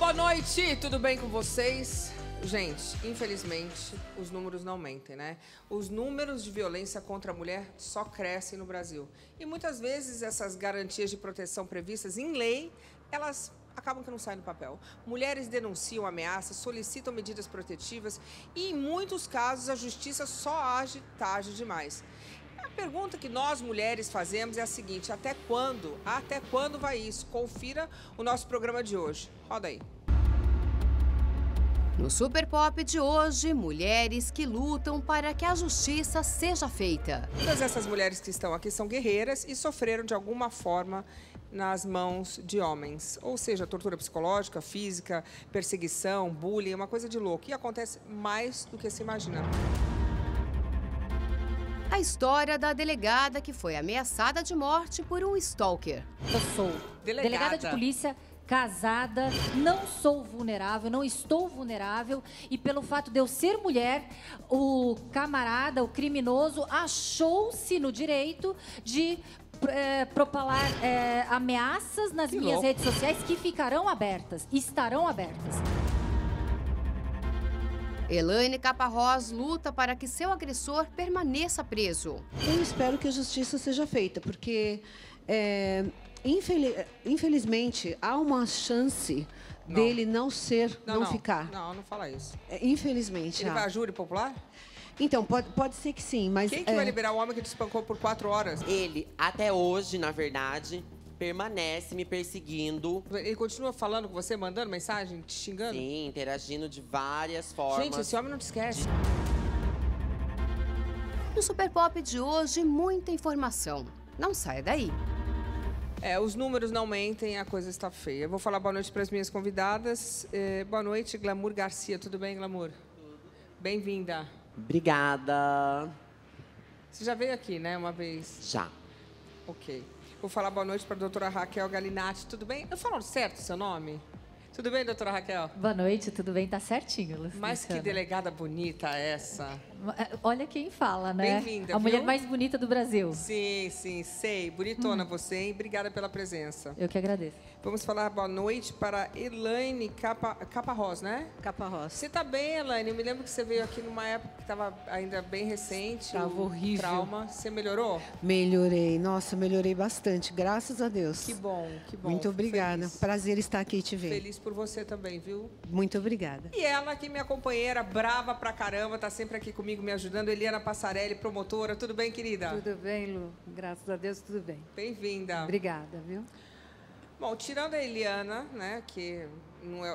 boa noite, tudo bem com vocês? Gente, infelizmente, os números não mentem, né? Os números de violência contra a mulher só crescem no Brasil. E muitas vezes essas garantias de proteção previstas em lei, elas acabam que não saem do papel. Mulheres denunciam ameaças, solicitam medidas protetivas e, em muitos casos, a justiça só age tarde demais. A pergunta que nós, mulheres, fazemos é a seguinte: até quando? Até quando vai isso? Confira o nosso programa de hoje. Roda aí. No Super Pop de hoje, mulheres que lutam para que a justiça seja feita. Todas essas mulheres que estão aqui são guerreiras e sofreram de alguma forma nas mãos de homens. Ou seja, tortura psicológica, física, perseguição, bullying, é uma coisa de louco. E acontece mais do que se imagina. A história da delegada que foi ameaçada de morte por um stalker. Eu sou delegada de polícia, casada, não sou vulnerável, não estou vulnerável. E pelo fato de eu ser mulher, o camarada, o criminoso, achou-se no direito de propalar ameaças nas minhas redes sociais que ficarão abertas, estarão abertas. Elaine Caparrós luta para que seu agressor permaneça preso. Eu espero que a justiça seja feita, porque infelizmente há uma chance dele não ficar. Não fala isso. Infelizmente. Ele vai a júri popular? Então, pode ser que sim, mas... Quem que vai liberar o homem que te espancou por 4 horas? Ele, até hoje, na verdade, permanece me perseguindo. Ele continua falando com você, mandando mensagem, te xingando? Sim, interagindo de várias formas. Gente, esse homem não te esquece. No Super Pop de hoje, muita informação. Não saia daí. Os números não mentem, a coisa está feia. Eu vou falar boa noite para as minhas convidadas. Boa noite, Glamour Garcia. Tudo bem, Glamour? Tudo. Bem-vinda. Obrigada. Você já veio aqui, né, uma vez? Já. Ok. Vou falar boa noite para a doutora Raquel Galinatti. Tudo bem? Eu falo certo o seu nome? Tudo bem, doutora Raquel? Boa noite, tudo bem? Tá certinho, Luciana. Mas que delegada bonita essa. Olha quem fala, né? Bem-vinda, a mulher viu? mais bonita do Brasil. Sim, sei. Bonitona você, hein? Obrigada pela presença. Eu que agradeço. Vamos falar boa noite para Elaine Caparrós, né? Caparrós. Você tá bem, Elaine? Eu me lembro que você veio aqui numa época que estava ainda bem recente. Tava horrível. Trauma. Você melhorou? Melhorei. Nossa, melhorei bastante. Graças a Deus. Que bom, que bom. Muito obrigada. Feliz. Prazer estar aqui e te ver. Feliz por você também, viu? Muito obrigada. E ela aqui, minha companheira, brava pra caramba, tá sempre aqui comigo me ajudando, Eliana Passarelli, promotora. Tudo bem, querida? Tudo bem, Lu. Graças a Deus, tudo bem. Bem-vinda. Obrigada, viu? Bom, tirando a Eliana, né, que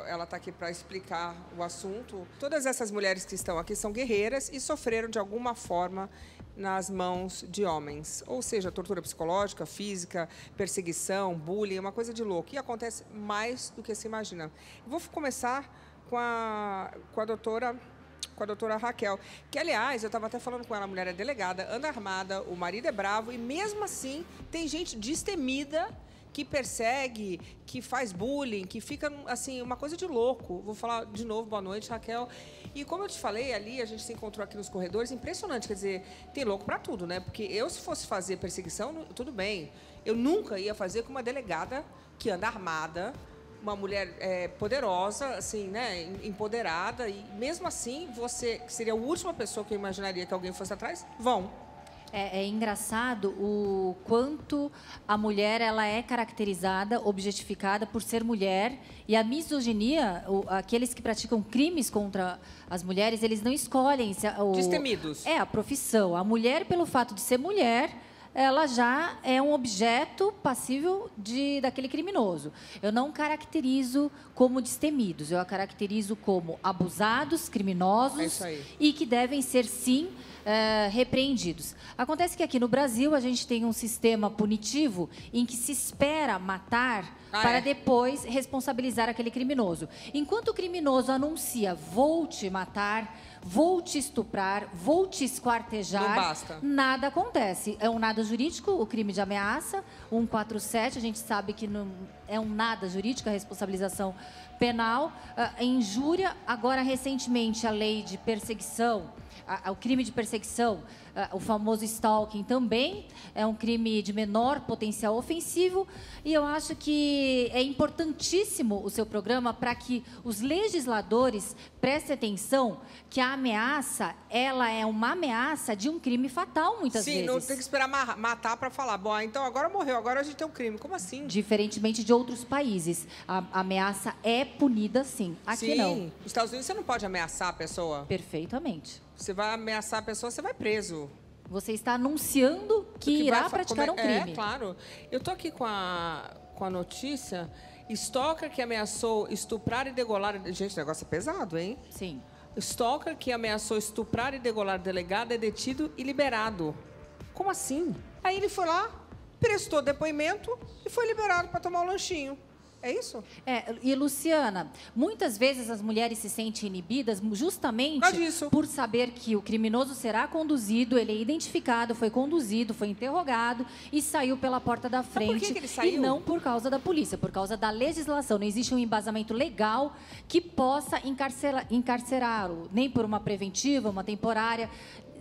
ela está aqui para explicar o assunto, todas essas mulheres que estão aqui são guerreiras e sofreram de alguma forma nas mãos de homens. Ou seja, tortura psicológica, física, perseguição, bullying, é uma coisa de louco. E acontece mais do que se imagina. Eu vou começar com a doutora Raquel, que, aliás, eu estava até falando com ela, a mulher é delegada, anda armada, o marido é bravo, e mesmo assim tem gente destemida que persegue, que faz bullying, que fica, assim, uma coisa de louco. Vou falar de novo, boa noite, Raquel. E como eu te falei ali, a gente se encontrou aqui nos corredores, impressionante, quer dizer, tem louco pra tudo, né? Porque eu, se fosse fazer perseguição, tudo bem. Eu nunca ia fazer com uma delegada que anda armada, uma mulher poderosa, assim, né, empoderada, e mesmo assim, você, que seria a última pessoa que eu imaginaria que alguém fosse atrás, vão. É engraçado o quanto a mulher ela é caracterizada, objetificada por ser mulher, e a misoginia, aqueles que praticam crimes contra as mulheres, eles não escolhem destemidos. A profissão. A mulher, pelo fato de ser mulher, ela já é um objeto passível daquele criminoso. Eu não caracterizo como destemidos, eu a caracterizo como abusados, criminosos e que devem ser, sim, repreendidos. Acontece que aqui no Brasil a gente tem um sistema punitivo em que se espera matar para depois responsabilizar aquele criminoso. Enquanto o criminoso anuncia, vou te matar, vou te estuprar, vou te esquartejar, não basta. Nada acontece. É um nada jurídico, o crime de ameaça, 147, a gente sabe que não é um nada jurídico, a responsabilização penal. Injúria, agora recentemente a lei de perseguição o crime de perseguição, o famoso stalking, também é um crime de menor potencial ofensivo. E eu acho que é importantíssimo o seu programa para que os legisladores prestem atenção que a ameaça, ela é uma ameaça de um crime fatal, muitas vezes. Sim, não tem que esperar matar para falar, bom, então agora morreu, agora a gente tem um crime. Como assim? Diferentemente de outros países, a ameaça é punida, sim. Aqui não. Nos Estados Unidos você não pode ameaçar a pessoa. Perfeitamente. Você vai ameaçar a pessoa, você vai preso. Você está anunciando que irá praticar um crime. É, claro. Eu tô aqui com a notícia, stalker que ameaçou estuprar e degolar... Gente, o negócio é pesado, hein? Sim. Stalker que ameaçou estuprar e degolar delegado é detido e liberado. Como assim? Aí ele foi lá, prestou depoimento e foi liberado para tomar um lanchinho. É isso? E, Luciana, muitas vezes as mulheres se sentem inibidas justamente por saber que o criminoso será conduzido, ele é identificado, foi conduzido, foi interrogado e saiu pela porta da frente. Mas por que ele saiu? E não por causa da polícia, por causa da legislação. Não existe um embasamento legal que possa encarcerá-lo, nem por uma preventiva, uma temporária.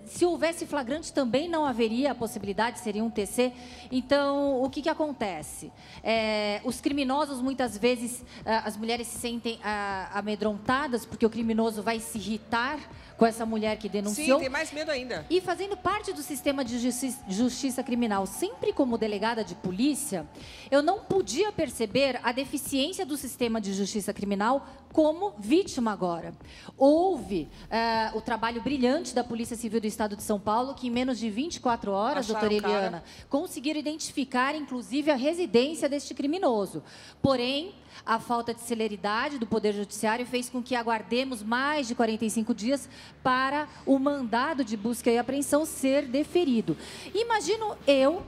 Se houvesse flagrante, também não haveria a possibilidade, seria um TC. Então, o que acontece? Os criminosos, muitas vezes, as mulheres se sentem amedrontadas, porque o criminoso vai se irritar com essa mulher que denunciou. Sim, tem mais medo ainda. E fazendo parte do sistema de justiça criminal, sempre como delegada de polícia, eu não podia perceber a deficiência do sistema de justiça criminal como vítima agora. Houve o trabalho brilhante da Polícia Civil do Estado de São Paulo, que em menos de 24 horas, doutora Eliana, conseguiram identificar, inclusive, a residência deste criminoso. Porém, a falta de celeridade do Poder Judiciário fez com que aguardemos mais de 45 dias para o mandado de busca e apreensão ser deferido. Imagino eu,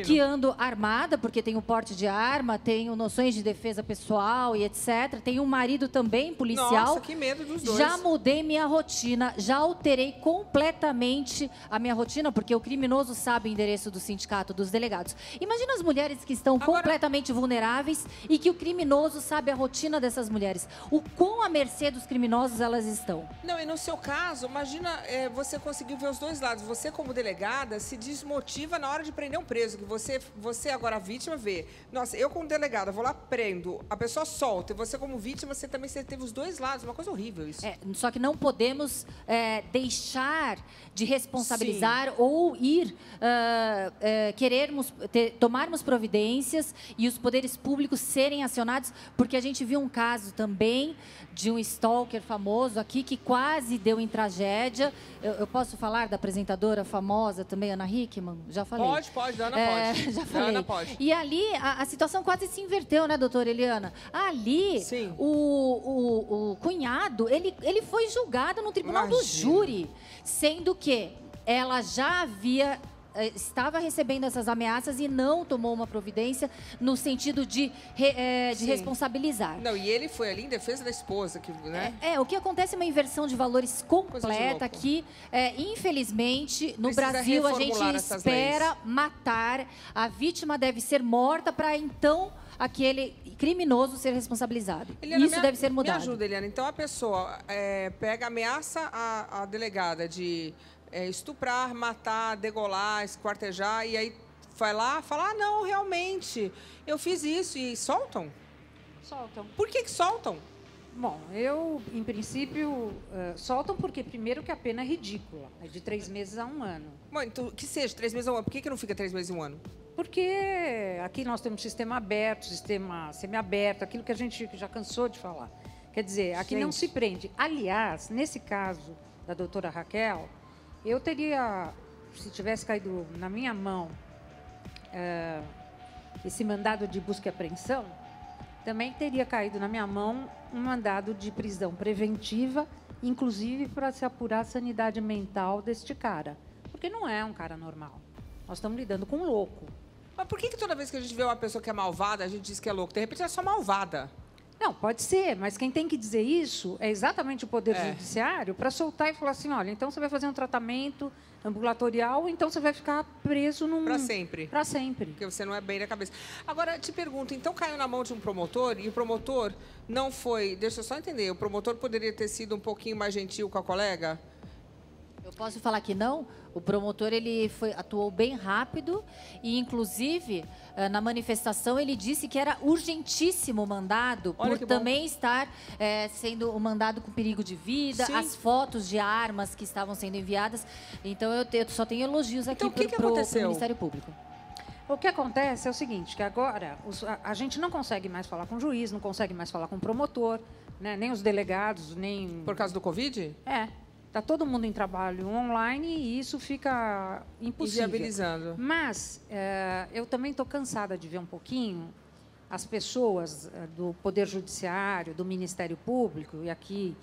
que ando armada, porque tenho porte de arma, tenho noções de defesa pessoal e etc. Tenho um marido também policial. Nossa, que medo dos dois. Já mudei minha rotina, já alterei completamente a minha rotina, porque o criminoso sabe o endereço do sindicato dos delegados. Imagina as mulheres que estão completamente vulneráveis e que o criminoso sabe a rotina dessas mulheres. O quão à mercê dos criminosos elas estão. Não, e no seu caso, imagina, você conseguiu ver os dois lados. Você, como delegada, se desmotiva na hora de prender um preso. Que você agora, a vítima, vê. Nossa, eu como delegada, vou lá, prendo, a pessoa solta. E você, como vítima, você teve os dois lados. Uma coisa horrível isso. Só que não podemos deixar de responsabilizar ou tomarmos providências e os poderes públicos serem acionados, porque a gente viu um caso também de um stalker famoso aqui que quase deu em tragédia. Eu posso falar da apresentadora famosa também, Ana Hickman? Já falei. Pode, Ana pode. Já falei. Ana pode. E ali a situação quase se inverteu, né, doutora Eliana? Ali, o cunhado, ele foi julgado no tribunal do júri, sendo que ela já estava recebendo essas ameaças e não tomou uma providência no sentido de responsabilizar. Não, e ele foi ali em defesa da esposa, né? O que acontece é uma inversão de valores completa que, infelizmente, no Brasil a gente espera matar. A vítima deve ser morta para, então, aquele criminoso ser responsabilizado. Eliana, isso deve ser mudado. Me ajuda, Eliana. Então, a pessoa ameaça a delegada de estuprar, matar, degolar, esquartejar, e aí vai lá e fala, não, realmente, eu fiz isso, e soltam? Soltam. Por que soltam? Bom, em princípio, soltam porque, primeiro, que a pena é ridícula, é de 3 meses a 1 ano. Bom, então, que seja 3 meses a 1 ano, por que não fica 3 meses e 1 ano? Porque aqui nós temos sistema aberto, sistema semiaberto, aquilo que a gente já cansou de falar. Quer dizer, aqui não se prende. Aliás, nesse caso da doutora Raquel, eu teria, se tivesse caído na minha mão esse mandado de busca e apreensão, também teria caído na minha mão um mandado de prisão preventiva, inclusive para se apurar a sanidade mental deste cara. Porque não é um cara normal. Nós estamos lidando com um louco. Mas por que toda vez que a gente vê uma pessoa que é malvada, a gente diz que é louco? De repente, ela é só malvada. Não, pode ser, mas quem tem que dizer isso é exatamente o Poder Judiciário para soltar e falar assim, olha, então você vai fazer um tratamento ambulatorial, então você vai ficar preso num... Para sempre. Para sempre. Porque você não é bem da cabeça. Agora, te pergunto, então caiu na mão de um promotor e o promotor não foi... Deixa eu só entender, o promotor poderia ter sido um pouquinho mais gentil com a colega? Posso falar que não? O promotor ele atuou bem rápido e, inclusive, na manifestação ele disse que era urgentíssimo o mandado por também estar sendo um mandado com perigo de vida, Sim. as fotos de armas que estavam sendo enviadas. Então eu só tenho elogios aqui Então, o que para o aconteceu? Ministério Público. O que acontece é o seguinte, que agora a gente não consegue mais falar com o juiz, não consegue mais falar com o promotor, né? Nem os delegados, nem... Por causa do Covid? Está todo mundo em trabalho online e isso fica impossível. Inviabilizando. Mas eu também estou cansada de ver um pouquinho as pessoas do Poder Judiciário, do Ministério Público, e aqui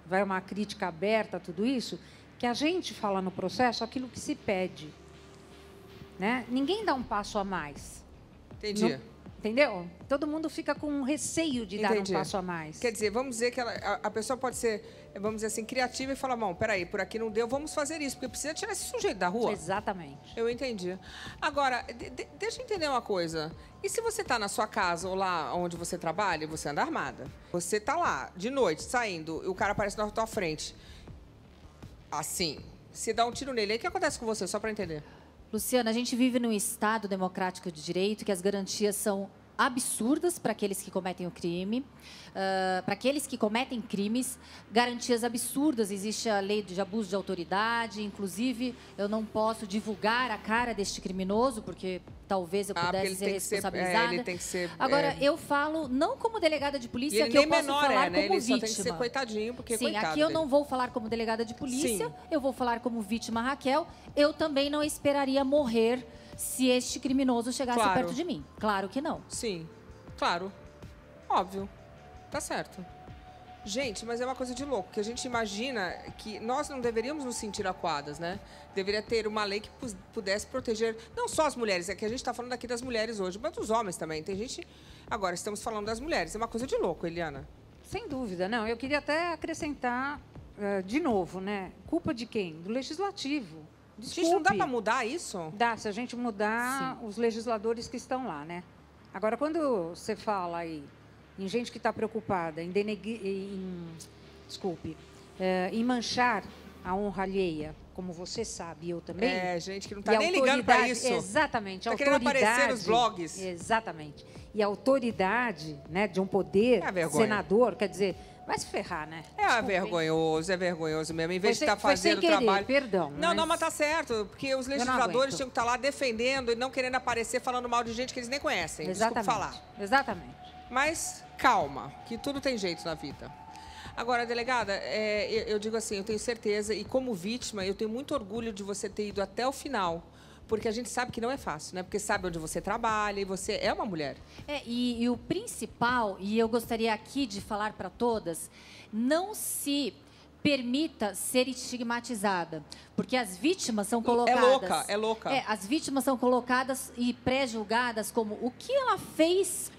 vai uma crítica aberta a tudo isso, que a gente fala no processo aquilo que se pede. Né? Ninguém dá um passo a mais. Entendi. Entendeu? Todo mundo fica com receio de dar um passo a mais. Quer dizer, vamos dizer que a pessoa pode ser, vamos dizer assim, criativa e falar, bom, peraí, por aqui não deu, vamos fazer isso, porque precisa tirar esse sujeito da rua. Exatamente. Eu entendi. Agora, deixa eu entender uma coisa. E se você está na sua casa ou lá onde você trabalha e você anda armada? Você está lá, de noite, saindo, e o cara aparece na tua frente. Assim, se dá um tiro nele, aí o que acontece com você, só para entender? Luciana, a gente vive num Estado democrático de direito que as garantias são absurdas para aqueles que cometem o crime, para aqueles que cometem crimes, garantias absurdas. Existe a lei de abuso de autoridade, inclusive eu não posso divulgar a cara deste criminoso, porque talvez eu pudesse ser responsabilizada. Ele tem que ser... Agora, eu falo não como delegada de polícia, ele que eu nem posso menor falar né? como Ele vítima. só tem que ser coitadinho, porque Sim, coitado aqui eu dele. não vou falar como delegada de polícia, Sim. eu vou falar como vítima Raquel. Eu também não esperaria morrer se este criminoso chegasse perto de mim. Claro que não. Sim, claro. Óbvio. Tá certo. Gente, mas é uma coisa de louco, que a gente imagina que nós não deveríamos nos sentir acuadas, né? Deveria ter uma lei que pudesse proteger não só as mulheres, é que a gente está falando aqui das mulheres hoje, mas dos homens também. Tem gente... Agora, estamos falando das mulheres. É uma coisa de louco, Eliana. Sem dúvida, não. Eu queria até acrescentar, de novo, né? Culpa de quem? Do Legislativo. Desculpe. Gente, não dá para mudar isso? Dá, se a gente mudar os legisladores que estão lá, né? Agora, quando você fala aí em gente que está preocupada em em manchar a honra alheia, como você sabe, eu também. Gente que não está nem ligando para isso. Exatamente. Está querendo aparecer nos blogs. Exatamente. E a autoridade, né, de um poder senador, quer dizer, vai se ferrar, né? É vergonhoso mesmo. Em vez de estar fazendo o trabalho... Perdão. Não, mas tá certo. Porque os legisladores tinham que estar lá defendendo e não querendo aparecer falando mal de gente que eles nem conhecem. Exatamente. Desculpa falar. Exatamente. Mas calma, que tudo tem jeito na vida. Agora, delegada, eu digo assim, eu tenho certeza, e como vítima, eu tenho muito orgulho de você ter ido até o final. Porque a gente sabe que não é fácil, né? Porque sabe onde você trabalha e você é uma mulher. E o principal, e eu gostaria aqui de falar para todas, não se permita ser estigmatizada, porque as vítimas são colocadas... É louca. As vítimas são colocadas e pré-julgadas como o que ela fez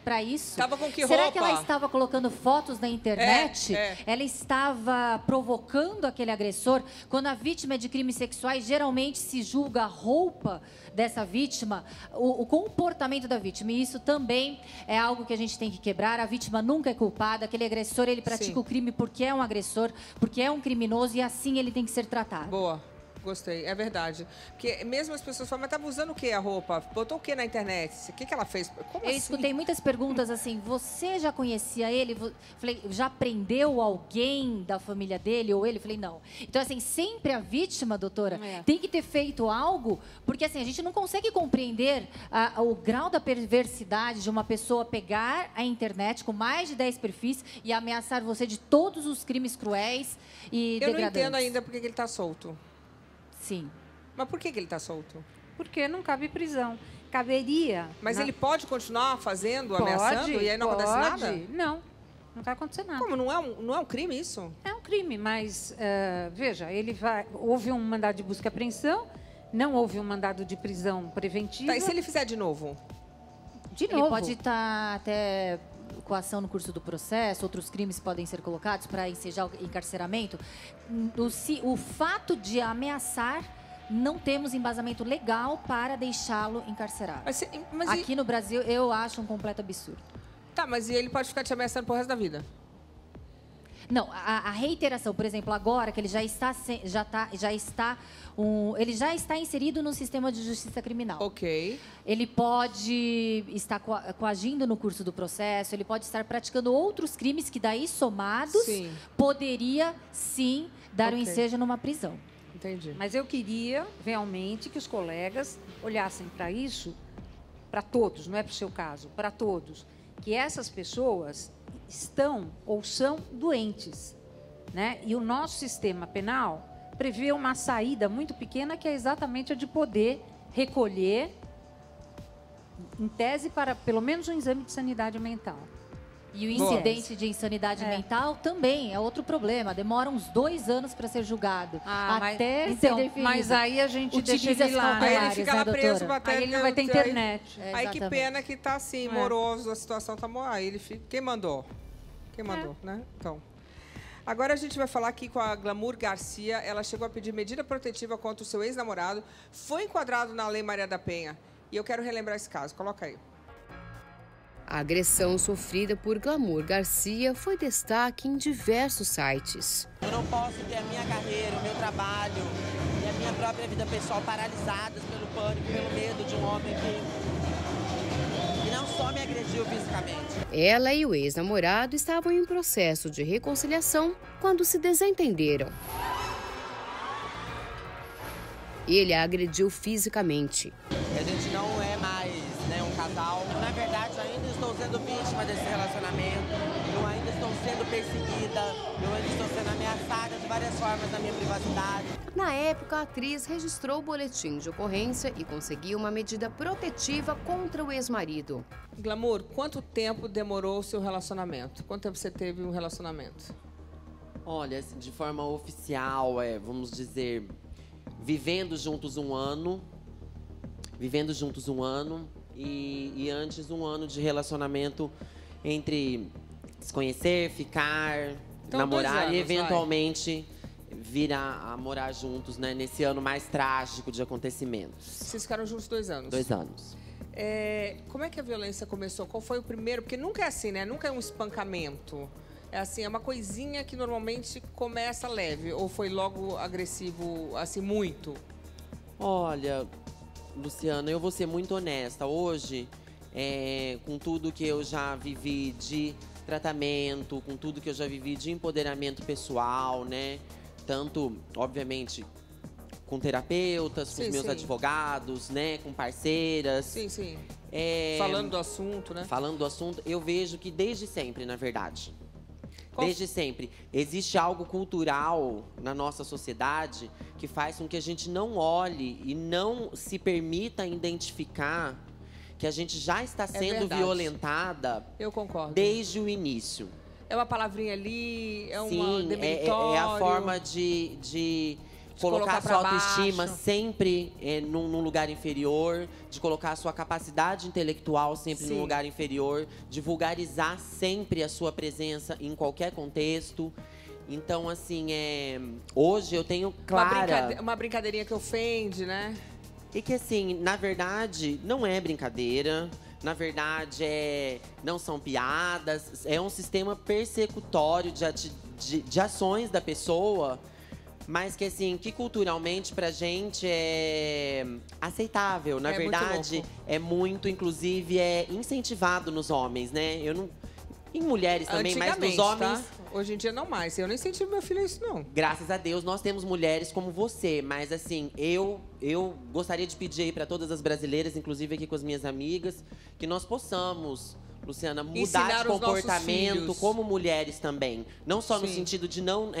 para isso? Estava com que Será roupa? que ela estava colocando fotos na internet? Ela estava provocando aquele agressor? Quando a vítima é de crimes sexuais, geralmente se julga a roupa dessa vítima, o comportamento da vítima. E isso também é algo que a gente tem que quebrar. A vítima nunca é culpada. Aquele agressor, ele pratica o crime porque é um agressor, porque é um criminoso e assim ele tem que ser tratado. Boa. Gostei, é verdade. Porque mesmo as pessoas falam, mas estava usando o que a roupa? Botou o que na internet? O que ela fez? Como eu escutei muitas perguntas assim, você já conhecia ele? Falei, já prendeu alguém da família dele ou ele? Falei, não. Então, assim, sempre a vítima, doutora, tem que ter feito algo, porque assim, a gente não consegue compreender o grau da perversidade de uma pessoa pegar a internet com mais de 10 perfis e ameaçar você de todos os crimes cruéis e degradantes. Eu não entendo ainda por que ele está solto. Sim. Mas por que ele está solto? Porque não cabe prisão. Caberia... Mas ele pode continuar fazendo, ameaçando, e aí não acontece nada? Não vai acontecer nada. Como? Não é um crime isso? É um crime, mas, veja, houve um mandado de busca e apreensão, não houve um mandado de prisão preventiva. Tá, e se ele fizer de novo? De novo. Ele pode estar até... coação no curso do processo, outros crimes podem ser colocados para ensejar o encarceramento. O fato de ameaçar, não temos embasamento legal para deixá-lo encarcerado. Aqui no Brasil, eu acho um completo absurdo. Tá, mas e ele pode ficar te ameaçando pro resto da vida? Não, a reiteração, por exemplo, agora que ele já está inserido no sistema de justiça criminal. Ok. Ele pode estar coagindo no curso do processo, ele pode estar praticando outros crimes que daí somados Sim. poderia sim dar o Ok. ensejo numa prisão. Entendi. Mas eu queria realmente que os colegas olhassem para isso, para todos, não é para o seu caso, para todos, que essas pessoas estão ou são doentes, né? E o nosso sistema penal prevê uma saída muito pequena, que é exatamente a de poder recolher, em tese, para pelo menos um exame de sanidade mental. E o Boa. incidente de insanidade mental também é outro problema. Demora uns 2 anos para ser julgado. Até ser definido. Mas aí a gente deixa Utiliza ele as lá, Aí né? ele fica lá doutora? preso, batendo. Aí ele não vai ter internet. Aí que Exatamente. pena que tá assim, moroso, a situação tá Aí ele fica. Quem mandou? Quem mandou, né? Então. Agora a gente vai falar aqui com a Glamour Garcia. Ela chegou a pedir medida protetiva contra o seu ex-namorado. Foi enquadrado na Lei Maria da Penha. E eu quero relembrar esse caso. Coloca aí. A agressão sofrida por Glamour Garcia foi destaque em diversos sites. Eu não posso ter a minha carreira, o meu trabalho e a minha própria vida pessoal paralisadas pelo pânico, pelo medo de um homem que não só me agrediu fisicamente. Ela e o ex-namorado estavam em processo de reconciliação quando se desentenderam. Ele a agrediu fisicamente. A gente não é mais, né, um casal. Na verdade, ainda estou sendo vítima desse relacionamento. Eu ainda estou sendo perseguida. Eu ainda estou sendo ameaçada de várias formas na minha privacidade. Na época, a atriz registrou o boletim de ocorrência e conseguiu uma medida protetiva contra o ex-marido. Glamour, quanto tempo demorou o seu relacionamento? Quanto tempo você teve um relacionamento? Olha, assim, de forma oficial, vamos dizer, vivendo juntos um ano. E antes 1 ano de relacionamento entre se conhecer, ficar, Então, namorar 2 anos, e eventualmente vir a morar juntos, né? Nesse ano mais trágico de acontecimentos. Vocês ficaram juntos 2 anos? 2 anos. Como é que a violência começou? Qual foi o primeiro? Porque nunca é assim, né? Nunca é um espancamento. É assim, é uma coisinha que normalmente começa leve. Ou foi logo agressivo, assim, muito? Olha, Luciana, eu vou ser muito honesta. Hoje, com tudo que eu já vivi de tratamento, com tudo que eu já vivi de empoderamento pessoal, né? Tanto, obviamente, com terapeutas, com os meus advogados, né? Com parceiras. Sim, sim. Falando do assunto, né? Falando do assunto, eu vejo que desde sempre, na verdade. Qual- Desde sempre. Existe algo cultural na nossa sociedade que faz com que a gente não olhe e não se permita identificar que a gente já está sendo verdade. violentada Eu concordo. desde o início. É uma palavrinha ali, é uma Sim, demeritório. é a forma de colocar colocar pra sua autoestima baixo. sempre num lugar inferior, de colocar a sua capacidade intelectual sempre Sim. num lugar inferior, de vulgarizar sempre a sua presença em qualquer contexto. Então, assim, hoje eu tenho clara... Uma brincadeirinha que ofende, né? E que, assim, na verdade, não é brincadeira. Na verdade, não são piadas. É um sistema persecutório de ações da pessoa, mas que, assim, que culturalmente pra gente é aceitável. Na É muito verdade, louco. é muito, inclusive, incentivado nos homens, né? Eu não... Em mulheres também, mas nos Antigamente, homens... tá? Hoje em dia não mais. Eu nem incentivo meu filho a isso, não. Graças a Deus, nós temos mulheres como você. Mas, assim, eu gostaria de pedir aí para todas as brasileiras, inclusive aqui com as minhas amigas, que nós possamos, Luciana, mudar Ensinar de os nossos comportamento filhos. como mulheres também. Não só no Sim. sentido de não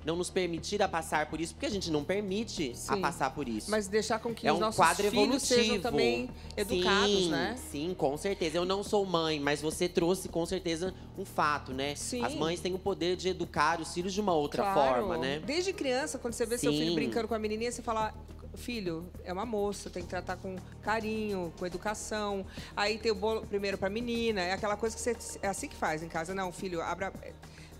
nos permitir a passar por isso, porque a gente não permite a Sim. passar por isso. Mas deixar com que É os um nossos quadro filhos sejam evolutivo. também educados, Sim, né? Sim, com certeza. Eu não sou mãe, mas você trouxe com certeza um fato, né? Sim. As mães têm o poder de educar os filhos de uma outra Claro. forma, né? Desde criança, quando você vê seu filho Sim. brincando com a menininha, você fala... Filho, é uma moça, tem que tratar com carinho, com educação. Aí tem o bolo primeiro pra menina. É aquela coisa que você... É assim que faz em casa. Não, filho, abra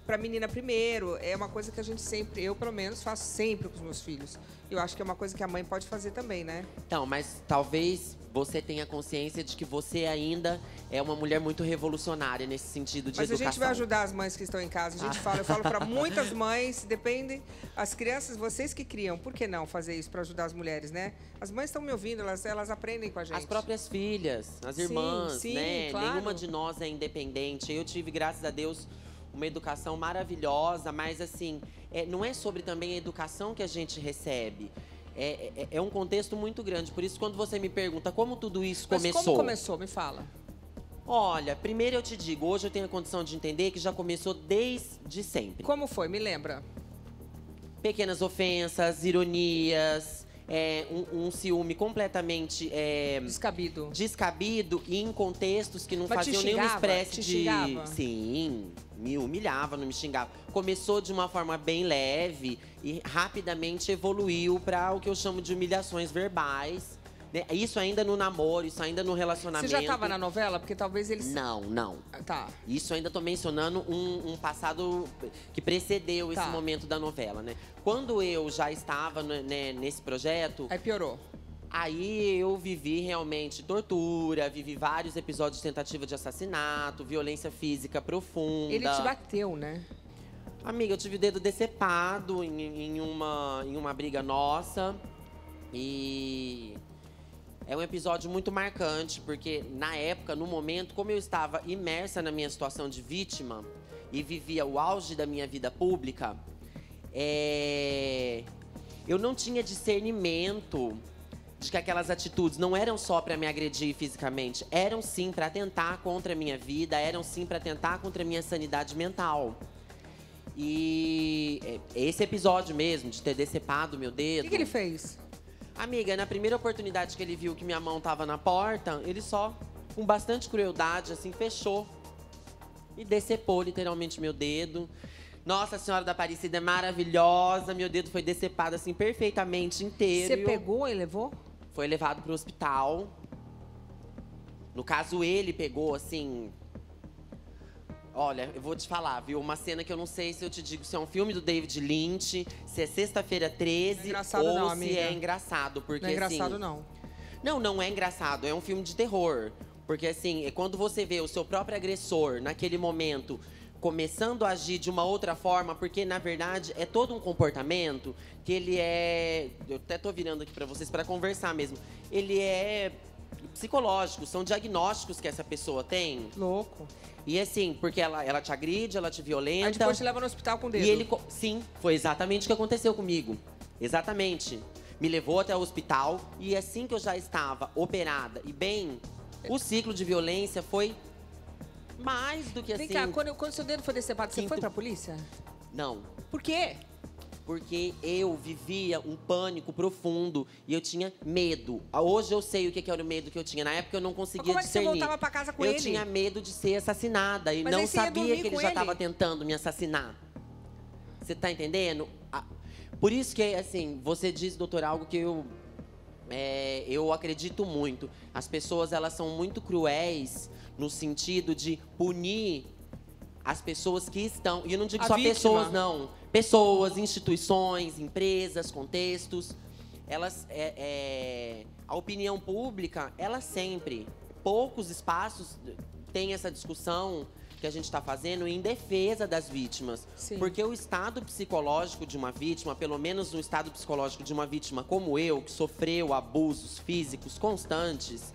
pra menina primeiro. É uma coisa que a gente sempre... Eu, pelo menos, faço sempre com os meus filhos. Eu acho que é uma coisa que a mãe pode fazer também, né? Então, mas talvez você tenha consciência de que você ainda é uma mulher muito revolucionária nesse sentido de Mas educação. a gente vai ajudar as mães que estão em casa. A gente fala, eu falo para muitas mães, depende, as crianças, vocês que criam, por que não fazer isso para ajudar as mulheres, né? As mães estão me ouvindo, elas aprendem com a gente. As próprias filhas, as irmãs, sim, né? claro. Nenhuma de nós é independente. Eu tive, graças a Deus, uma educação maravilhosa, mas assim, não é sobre também a educação que a gente recebe. É um contexto muito grande. Por isso, quando você me pergunta como tudo isso começou... Mas como começou? Me fala. Olha, primeiro eu te digo, hoje eu tenho a condição de entender que já começou desde sempre. Como foi? Me lembra. Pequenas ofensas, ironias, um ciúme completamente descabido e em contextos que não Mas faziam te nenhuma xingava? espécie Te de... xingava? Sim, me humilhava, não me xingava. Começou de uma forma bem leve e rapidamente evoluiu para o que eu chamo de humilhações verbais. Né? Isso ainda no namoro, isso ainda no relacionamento. Você já estava na novela? Porque talvez eles... Não. Tá. Isso ainda tô mencionando um passado que precedeu esse momento da novela, né? Quando eu já estava nesse projeto... Aí piorou. Aí eu vivi realmente tortura, vivi vários episódios de tentativa de assassinato, violência física profunda. Ele te bateu, né? Amiga, eu tive o dedo decepado em uma briga nossa. E é um episódio muito marcante, porque na época, no momento, como eu estava imersa na minha situação de vítima e vivia o auge da minha vida pública, eu não tinha discernimento de que aquelas atitudes não eram só para me agredir fisicamente, eram sim para atentar contra a minha vida, eram sim para atentar contra a minha sanidade mental. E esse episódio mesmo, de ter decepado meu dedo... O que ele fez? Amiga, na primeira oportunidade que ele viu que minha mão tava na porta, ele só, com bastante crueldade, assim, fechou. E decepou literalmente meu dedo. Nossa Senhora da Aparecida é maravilhosa. Meu dedo foi decepado, assim, perfeitamente inteiro. Você pegou e levou? Foi levado pro hospital. No caso, ele pegou, assim... Olha, eu vou te falar, viu? Uma cena que eu não sei se eu te digo se é um filme do David Lynch, se é Sexta-feira 13, engraçado ou não, se amiga. é engraçado. Porque, Não é engraçado, assim, não. Não é engraçado. É um filme de terror. Porque, assim, é quando você vê o seu próprio agressor, naquele momento, começando a agir de uma outra forma, porque, na verdade, é todo um comportamento que ele é... Eu até tô virando aqui pra vocês para conversar mesmo. Ele é psicológico, são diagnósticos que essa pessoa tem. Louco. E assim, porque ela te agride, ela te violenta. Aí depois te leva no hospital com o dedo. E ele, sim, foi exatamente o que aconteceu comigo. Exatamente. Me levou até o hospital e assim que eu já estava operada e bem, o ciclo de violência foi mais do que assim... Vem cá, quando seu dedo foi decepado, você foi pra polícia? Não. Por quê? Porque eu vivia um pânico profundo e eu tinha medo. Hoje eu sei o que era o medo que eu tinha. Na época eu não conseguia Mas como é que você discernir. voltava pra casa com eu ele? tinha medo de ser assassinada e Mas não aí você ia sabia dormir que ele com já ele? estava tentando me assassinar. Você tá entendendo? Por isso que, assim, você disse, doutor, algo que eu acredito muito. As pessoas, elas são muito cruéis no sentido de punir as pessoas que estão... E eu não digo A só vítima. pessoas, não. Pessoas, instituições, empresas, contextos. Elas... a opinião pública, ela sempre... Poucos espaços têm essa discussão que a gente está fazendo em defesa das vítimas. Sim. Porque o estado psicológico de uma vítima, pelo menos no estado psicológico de uma vítima como eu, que sofreu abusos físicos constantes...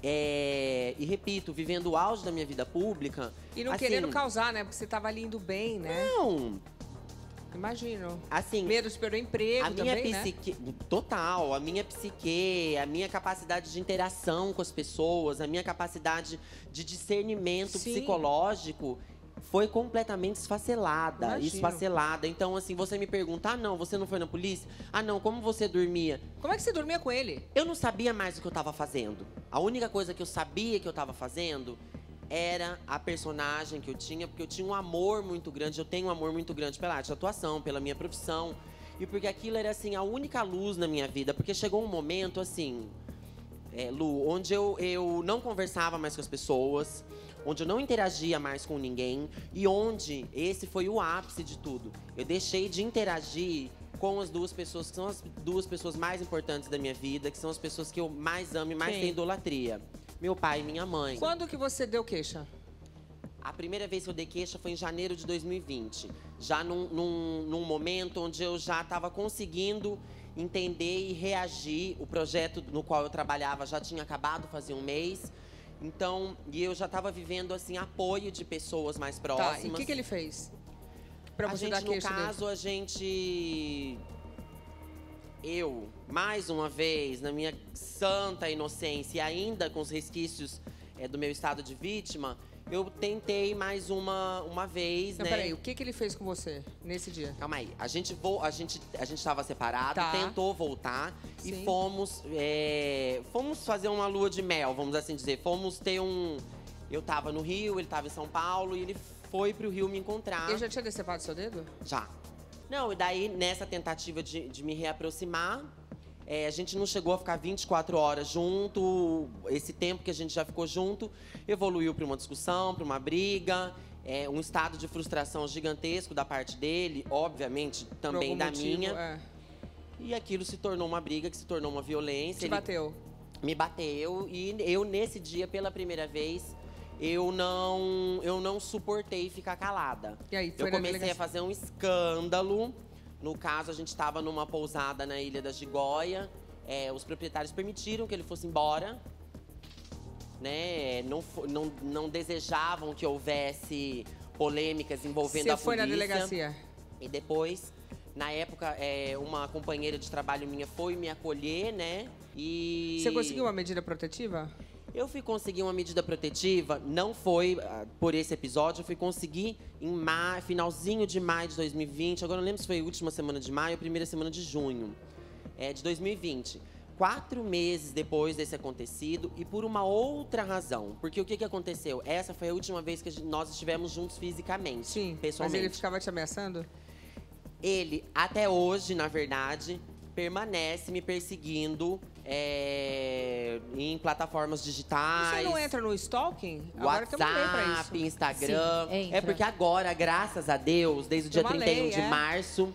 E repito, vivendo o auge da minha vida pública... E não assim, querendo causar, né? Porque você tava ali indo bem, né? Não. Imagino. Assim, Medo de perder o emprego a minha também, psique... Total. A minha psique, a minha capacidade de interação com as pessoas, a minha capacidade de discernimento Sim. psicológico... foi completamente esfacelada. Imagino. Esfacelada. Então, assim, você me pergunta, não, você não foi na polícia? Não, como você dormia? Como é que você dormia com ele? Eu não sabia mais o que eu estava fazendo. A única coisa que eu sabia que eu estava fazendo era a personagem que eu tinha, porque eu tinha um amor muito grande, eu tenho um amor muito grande pela arte de atuação, pela minha profissão, e porque aquilo era, assim, a única luz na minha vida, porque chegou um momento, assim, Lu, onde eu não conversava mais com as pessoas, onde eu não interagia mais com ninguém, e onde esse foi o ápice de tudo. Eu deixei de interagir com as duas pessoas que são as duas pessoas mais importantes da minha vida, que são as pessoas que eu mais amo e mais tenho idolatria. Meu pai e minha mãe. Quando que você deu queixa? A primeira vez que eu dei queixa foi em janeiro de 2020. Já num momento onde eu já estava conseguindo entender e reagir. O projeto no qual eu trabalhava já tinha acabado fazia um mês. Então, e eu já estava vivendo, assim, apoio de pessoas mais próximas. Tá, e o que ele fez? Pra A você gente, dar no queixa caso, dele? a gente... Eu, mais uma vez, na minha santa inocência, e ainda com os resquícios do meu estado de vítima, eu tentei mais uma vez, Não, né? peraí, o que ele fez com você nesse dia? Calma aí, a gente estava separado, Tá. tentou voltar Sim. e fomos fazer uma lua de mel, vamos assim dizer. Fomos ter eu tava no Rio, ele tava em São Paulo e ele foi pro Rio me encontrar. Ele já tinha decepado seu dedo? Já. Não, e daí, nessa tentativa de me reaproximar, a gente não chegou a ficar 24 horas junto. Esse tempo que a gente já ficou junto evoluiu para uma discussão, para uma briga, um estado de frustração gigantesco da parte dele, obviamente também da minha. E aquilo se tornou uma briga, que se tornou uma violência. Te bateu? Me bateu e eu, nesse dia, pela primeira vez, eu não suportei ficar calada. E aí, foi eu na comecei delegacia? a fazer um escândalo. No caso, a gente estava numa pousada na Ilha da Gigóia. Os proprietários permitiram que ele fosse embora. Né? Não desejavam que houvesse polêmicas envolvendo a polícia. Você foi na delegacia? E depois, na época, uma companheira de trabalho minha foi me acolher, né? E... Você conseguiu uma medida protetiva? Eu fui conseguir uma medida protetiva, não foi por esse episódio, eu fui conseguir em finalzinho de maio de 2020, agora não lembro se foi a última semana de maio ou a primeira semana de junho de 2020. 4 meses depois desse acontecido e por uma outra razão. Porque o que aconteceu? Essa foi a última vez que nós estivemos juntos fisicamente, Sim, pessoalmente. mas ele ficava te ameaçando? Ele, até hoje, na verdade, permanece me perseguindo em plataformas digitais. Você não entra no stalking? Agora tem uma lei pra isso. WhatsApp, Instagram. Sim, entra. Porque agora, graças a Deus, desde o dia Tem uma 31 lei, de março,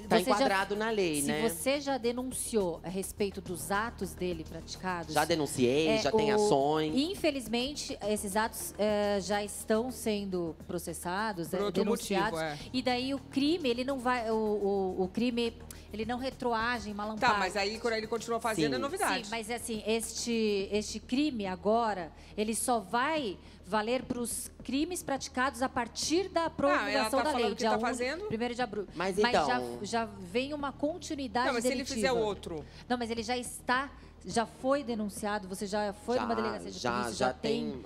tá você enquadrado na lei, Se né? você já denunciou a respeito dos atos dele praticados... Já denunciei, já tem ações. Infelizmente, esses atos já estão sendo processados, Por outro denunciados. motivo, E daí o crime, ele não vai... O crime, ele não retroage em malampar. Tá, mas aí quando ele continua fazendo Sim. é novidade. Sim, mas assim, este crime agora, ele só vai valer para os crimes praticados a partir da promulgação tá da lei. falando que tá fazendo. 1º de abril. Mas já, então- já vem uma continuidade Não, mas se ele delitiva. fizer outro. Não, mas ele já foi denunciado, você já foi numa delegacia de polícia, já tem...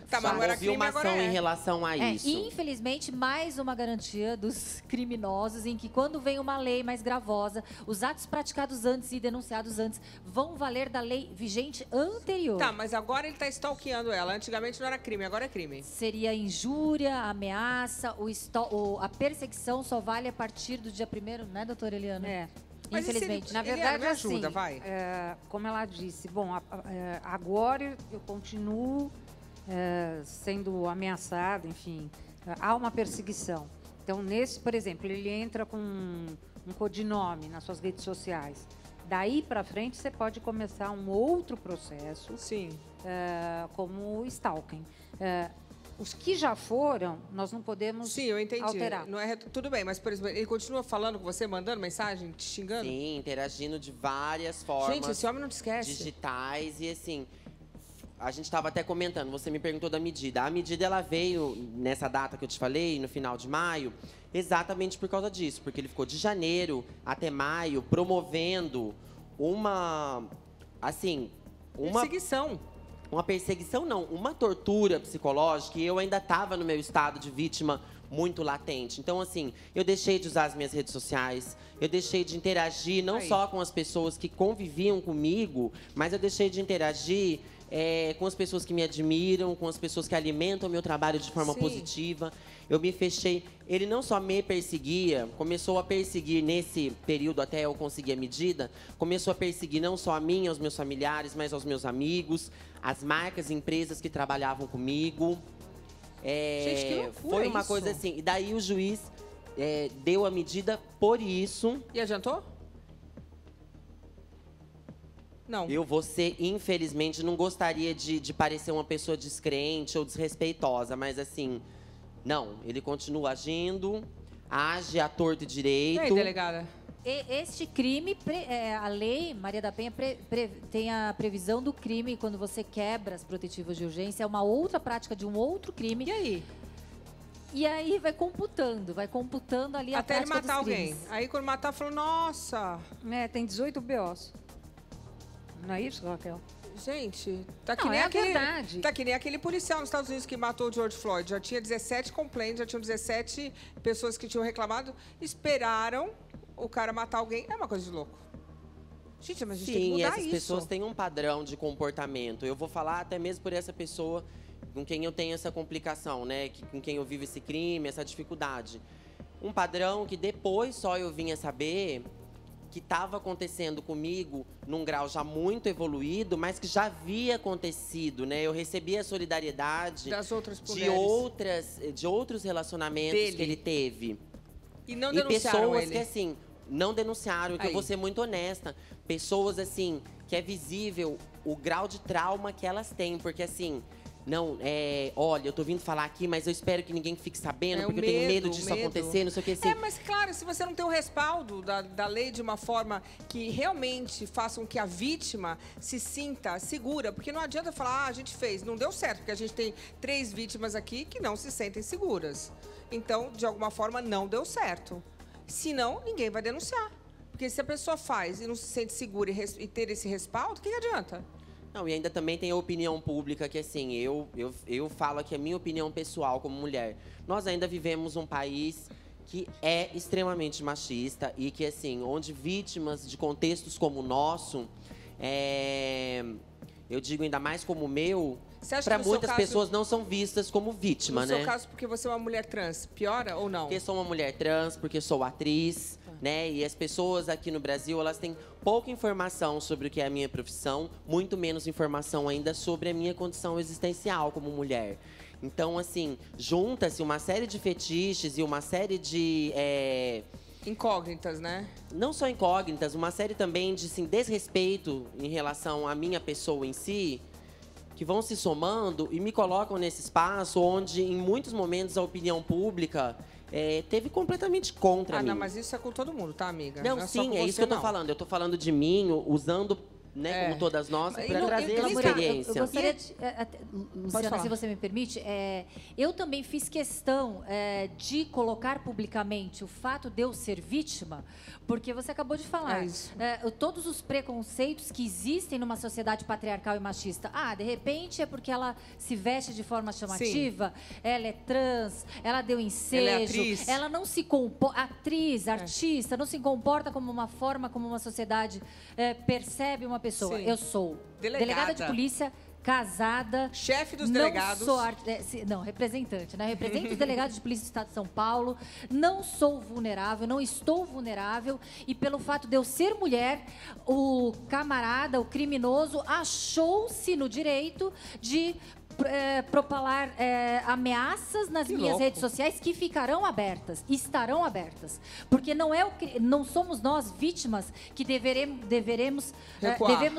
Tá, mas não era houve crime, uma agora ação é. em relação a isso. Infelizmente, mais uma garantia dos criminosos em que quando vem uma lei mais gravosa, os atos praticados antes e denunciados antes vão valer da lei vigente anterior. Tá, mas agora ele tá stalkeando ela. Antigamente não era crime, agora é crime. Seria injúria, ameaça, a perseguição só vale a partir do dia 1º, né, doutora Eliana? Mas e se Infelizmente. ele- Na Eliana, verdade, me ajuda, assim, vai. Como ela disse, bom, agora eu continuo sendo ameaçada, enfim, há uma perseguição. Então, por exemplo, ele entra com um codinome nas suas redes sociais. Daí para frente, você pode começar um outro processo, Sim. como o stalking. Os que já foram, nós não podemos Sim, eu entendi. alterar. Não é, tudo bem, mas, por exemplo, ele continua falando com você, mandando mensagem, te xingando? Sim, interagindo de várias formas. Gente, esse homem não te esquece. Digitais e assim, a gente estava até comentando, você me perguntou da medida. A medida ela veio nessa data que eu te falei, no final de maio, exatamente por causa disso, porque ele ficou de janeiro até maio promovendo uma Perseguição. uma perseguição não, uma tortura psicológica, e eu ainda estava no meu estado de vítima muito latente. Então, assim, eu deixei de usar as minhas redes sociais, eu deixei de interagir não só com as pessoas que conviviam comigo, mas eu deixei de interagir com as pessoas que me admiram, com as pessoas que alimentam o meu trabalho de forma Sim. positiva. Eu me fechei. Ele não só me perseguia, começou a perseguir nesse período até eu conseguir a medida, começou a perseguir não só a mim, aos meus familiares, mas aos meus amigos, as marcas e empresas que trabalhavam comigo. Gente, que loucura foi uma isso. coisa assim. E daí o juiz deu a medida por isso. E adiantou? Não. Eu, você, infelizmente, não gostaria de parecer uma pessoa descrente ou desrespeitosa, mas assim, não. Ele continua agindo, age à torto e direito. E aí, delegada? Este crime, a lei Maria da Penha tem a previsão do crime quando você quebra as protetivas de urgência, é uma outra prática de um outro crime. E aí? E aí vai computando ali até a ele prática matar dos alguém. crimes. Aí quando matar, falou, nossa. Tem 18 BOs. Não é isso, Raquel? Gente, tá que Não, nem é a aquele, verdade. tá que nem aquele policial nos Estados Unidos que matou o George Floyd. Já tinha 17 complaints, já tinham 17 pessoas que tinham reclamado. Esperaram o cara matar alguém. É uma coisa de louco. Gente, mas a gente tem que Sim, mudar essas isso. pessoas têm um padrão de comportamento. Eu vou falar até mesmo por essa pessoa com quem eu tenho essa complicação, né? Com quem eu vivo esse crime, essa dificuldade. Um padrão que depois só eu vinha saber que estava acontecendo comigo num grau já muito evoluído, mas que já havia acontecido, né? Eu recebi a solidariedade das outras mulheres, de outros relacionamentos que ele teve. E não e denunciaram pessoas ele. que, assim, não denunciaram, que eu vou ser muito honesta. Pessoas, assim, que é visível o grau de trauma que elas têm. Porque, assim, não, olha, eu tô vindo falar aqui, mas eu espero que ninguém fique sabendo, porque eu tenho medo disso acontecer, não sei o que assim. Mas claro, se você não tem o respaldo da lei de uma forma que realmente faça com que a vítima se sinta segura, porque não adianta falar, a gente fez, não deu certo, porque a gente tem 3 vítimas aqui que não se sentem seguras. Então, de alguma forma, não deu certo. Senão, ninguém vai denunciar. Porque se a pessoa faz e não se sente segura e ter esse respaldo, o que adianta? Não, e ainda também tem a opinião pública, que assim, eu falo aqui a minha opinião pessoal como mulher. Nós ainda vivemos um país que é extremamente machista e que, assim, onde vítimas de contextos como o nosso, eu digo ainda mais como o meu, para muitas pessoas não são vistas como vítima, né? No seu caso, porque você é uma mulher trans, piora ou não? Porque sou uma mulher trans, porque sou atriz, né? E as pessoas aqui no Brasil, elas têm pouca informação sobre o que é a minha profissão, muito menos informação ainda sobre a minha condição existencial como mulher. Então, assim, junta-se uma série de fetiches e uma série de... incógnitas, né? Não só incógnitas, uma série também de assim, desrespeito em relação à minha pessoa em si, que vão se somando e me colocam nesse espaço onde, em muitos momentos, a opinião pública teve completamente contra mim. Não, mas isso é com todo mundo, tá, amiga? Não, sim, é isso que eu tô falando. Eu tô falando de mim, usando, né, como todas nós, para trazer a experiência. Eu gostaria de, Luciana, se você me permite, eu também fiz questão de colocar publicamente o fato de eu ser vítima, porque você acabou de falar, todos os preconceitos que existem numa sociedade patriarcal e machista. De repente é porque ela se veste de forma chamativa, ela é trans, ela deu ensejo, ela não se comporta, artista, não se comporta como uma forma, como uma sociedade percebe uma pessoa. Sim. Eu sou delegada de polícia, casada. Chefe dos delegados. Não, representante, né? Represento os delegados de polícia do Estado de São Paulo. Não sou vulnerável, não estou vulnerável. E pelo fato de eu ser mulher, o camarada, o criminoso, achou-se no direito de propalar ameaças nas minhas redes sociais que ficarão abertas, estarão abertas. Porque não somos nós, vítimas, que devemos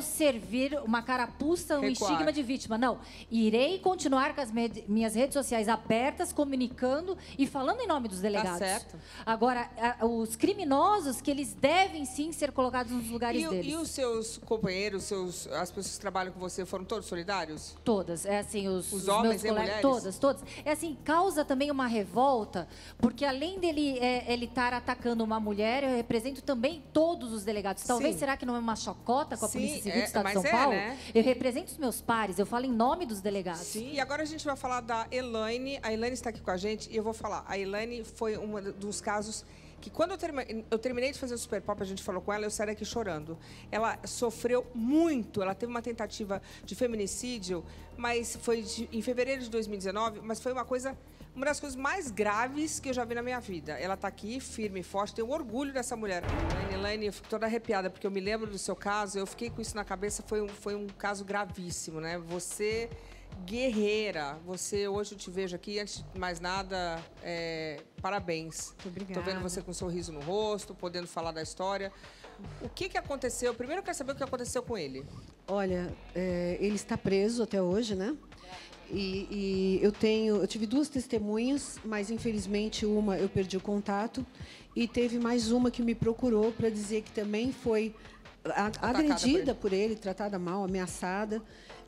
servir uma carapuça, um estigma de vítima. Não. Irei continuar com as minhas redes sociais abertas, comunicando e falando em nome dos delegados. Tá certo. Agora, os criminosos, que eles devem sim ser colocados nos lugares deles. E os seus companheiros, as pessoas que trabalham com você, foram todos solidários? Todas. Os homens e meus colegas, mulheres? todas. Causa também uma revolta, porque além dele ele estar atacando uma mulher, eu represento também todos os delegados. Talvez, será que não é uma chocota com a Polícia Civil do Estado de São Paulo? Né? Eu represento os meus pares, eu falo em nome dos delegados. Sim, e agora a gente vai falar da Elaine. A Elaine está aqui com a gente e eu vou falar. A Elaine foi um dos casos que quando eu terminei de fazer o Super Pop, a gente falou com ela, eu saí daqui chorando. Ela sofreu muito, ela teve uma tentativa de feminicídio, mas foi em fevereiro de 2019, mas foi uma das coisas mais graves que eu já vi na minha vida. Ela está aqui, firme e forte, tenho orgulho dessa mulher. Elaine, eu fico toda arrepiada, porque eu me lembro do seu caso, eu fiquei com isso na cabeça, foi um caso gravíssimo, né? Você guerreira. Você, hoje eu te vejo aqui, antes de mais nada, parabéns. Muito obrigada. Estou vendo você com um sorriso no rosto, podendo falar da história. O que aconteceu? Primeiro eu quero saber o que aconteceu com ele. Olha, ele está preso até hoje, né? E eu tive 2 testemunhas, mas infelizmente uma eu perdi o contato. E teve mais uma que me procurou para dizer que também foi agredida por ele, tratada mal, ameaçada.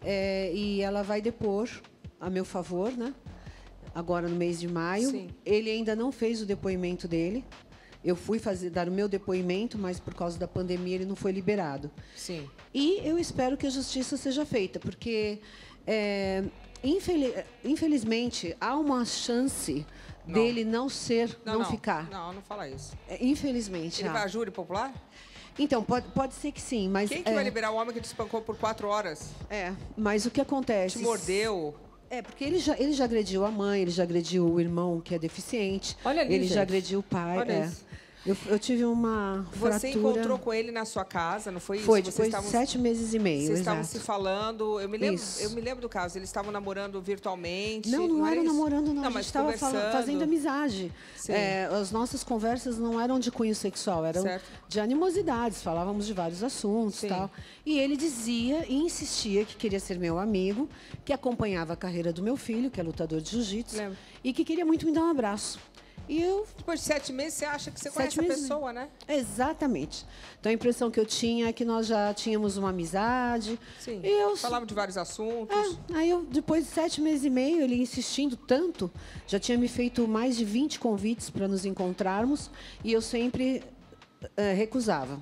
E ela vai depor a meu favor, né? Agora no mês de maio. Sim. Ele ainda não fez o depoimento dele. Eu fui dar o meu depoimento, mas por causa da pandemia ele não foi liberado. Sim. E eu espero que a justiça seja feita, porque infelizmente há uma chance dele não ficar. Não fala isso. Infelizmente. Ele vai à júri popular? Então, pode ser que sim, mas... Quem que vai liberar o homem que te espancou por 4 horas? Mas o que acontece... Te mordeu? Porque ele já agrediu a mãe, ele já agrediu o irmão, que é deficiente. Olha ali, ele gente. já agrediu o pai. Olha isso. Eu tive uma fratura... Você encontrou com ele na sua casa, não foi isso? Foi, depois de 7 meses e meio, Vocês estavam exato. se falando... Eu me lembro do caso. Eles estavam namorando virtualmente? Não era isso? namorando, não. A gente mas estava fazendo amizade. Sim. As nossas conversas não eram de cunho sexual, eram de animosidades. Falávamos de vários assuntos e tal. E ele dizia e insistia que queria ser meu amigo, que acompanhava a carreira do meu filho, que é lutador de jiu-jitsu, e que queria muito me dar um abraço. E eu... Depois de 7 meses, você acha que você conhece a pessoa, né? Exatamente. Então, a impressão que eu tinha é que nós já tínhamos uma amizade. Sim. E falava de vários assuntos. Aí, depois de 7 meses e meio, ele insistindo tanto, já tinha me feito mais de 20 convites para nos encontrarmos, e eu sempre recusava.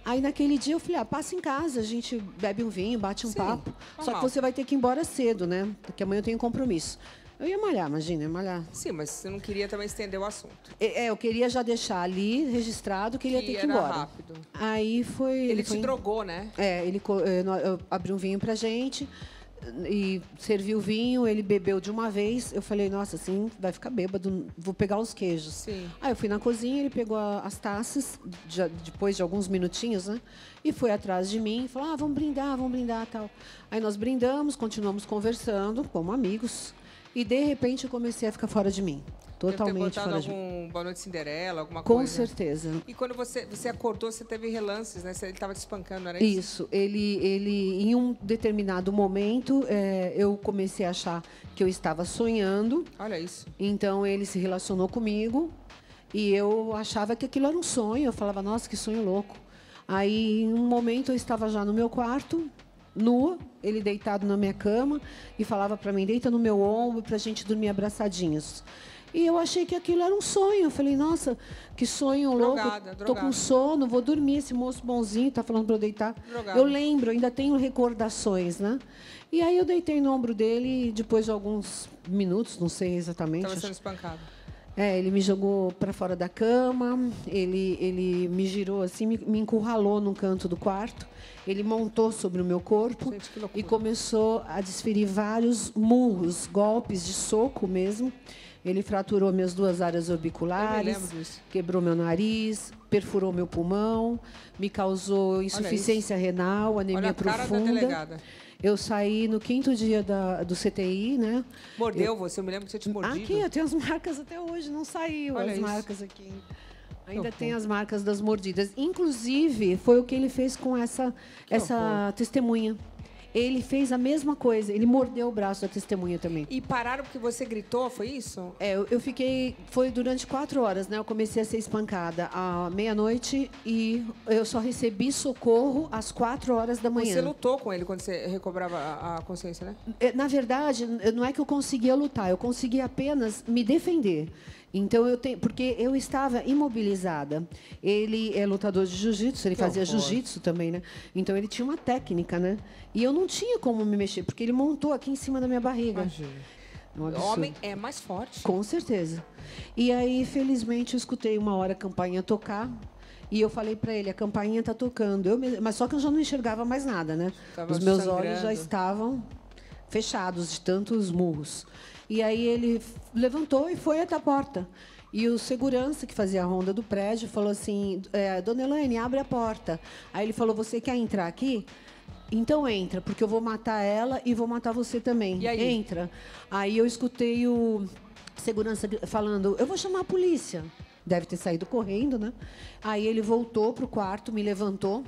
Aí, naquele dia, eu falei, passa em casa, a gente bebe um vinho, bate um papo. Só que você vai ter que ir embora cedo, né? Porque amanhã eu tenho compromisso. Eu ia malhar, imagina, ia malhar. Sim, mas você não queria também estender o assunto. Eu queria já deixar ali registrado que ele ia ter que ir embora. Rápido. Aí foi... Ele te drogou, né? Eu abri um vinho pra gente e servi o vinho, ele bebeu de uma vez. Eu falei, nossa, assim vai ficar bêbado, vou pegar os queijos. Sim. Aí eu fui na cozinha, ele pegou as taças, depois de alguns minutinhos, né? E foi atrás de mim e falou, vamos brindar, tal. Aí nós brindamos, continuamos conversando como amigos. E, de repente, eu comecei a ficar fora de mim. Totalmente fora de mim. Algum Boa Noite Cinderela, alguma coisa? Com certeza. E quando você acordou, você teve relances, né? Ele estava te espancando, não era isso? Isso. Ele, em um determinado momento, eu comecei a achar que eu estava sonhando. Olha isso. Então, ele se relacionou comigo e eu achava que aquilo era um sonho. Eu falava, nossa, que sonho louco. Aí, em um momento, eu estava já no meu quarto, nua, ele deitado na minha cama e falava para mim, deita no meu ombro para a gente dormir abraçadinhos. E eu achei que aquilo era um sonho. Eu falei, nossa, que sonho louco. Tô com sono, vou dormir. Esse moço bonzinho tá falando para eu deitar. Drogado. Eu lembro, ainda tenho recordações, né? E aí eu deitei no ombro dele e depois de alguns minutos, não sei exatamente. Estava sendo espancado. Ele me jogou para fora da cama, ele me girou assim, me encurralou num canto do quarto. Ele montou sobre o meu corpo. Gente, que loucura. E começou a desferir vários murros, golpes de soco mesmo. Ele fraturou minhas 2 áreas orbiculares, Eu me lembro disso. quebrou meu nariz, perfurou meu pulmão, me causou insuficiência renal, anemia profunda. Olha a cara da delegada. Eu saí no 5º dia do CTI, né? Mordeu você? Eu me lembro que você tinha mordido. Aqui, eu tenho as marcas até hoje, não saiu. Olha as isso. marcas aqui. Ainda tem as marcas das mordidas. Inclusive, foi o que ele fez com essa testemunha. Ele fez a mesma coisa. Ele mordeu o braço da testemunha também. E pararam porque você gritou, foi isso? Eu fiquei... Foi durante 4 horas, né? Eu comecei a ser espancada à meia-noite e eu só recebi socorro às 4 horas da manhã. Você lutou com ele quando você recobrava a consciência, né? Na verdade, não é que eu conseguia lutar. Eu conseguia apenas me defender. Então, porque eu estava imobilizada. Ele é lutador de jiu-jitsu, ele fazia jiu-jitsu também, né? Então, ele tinha uma técnica, né? E eu não tinha como me mexer, porque ele montou aqui em cima da minha barriga. Imagina. Um O homem é mais forte. Com certeza. E aí, felizmente, eu escutei uma hora a campainha tocar. E eu falei para ele, a campainha está tocando. Mas só que eu já não enxergava mais nada, né? Os meus olhos já estavam fechados de tantos murros. E aí ele levantou e foi até a porta. E o segurança que fazia a ronda do prédio falou assim, Dona Elaine, abre a porta. Aí ele falou, você quer entrar aqui? então entra, porque eu vou matar ela e vou matar você também. E aí? Entra. Aí eu escutei o segurança falando, eu vou chamar a polícia. Deve ter saído correndo, né? Aí ele voltou para o quarto, me levantou,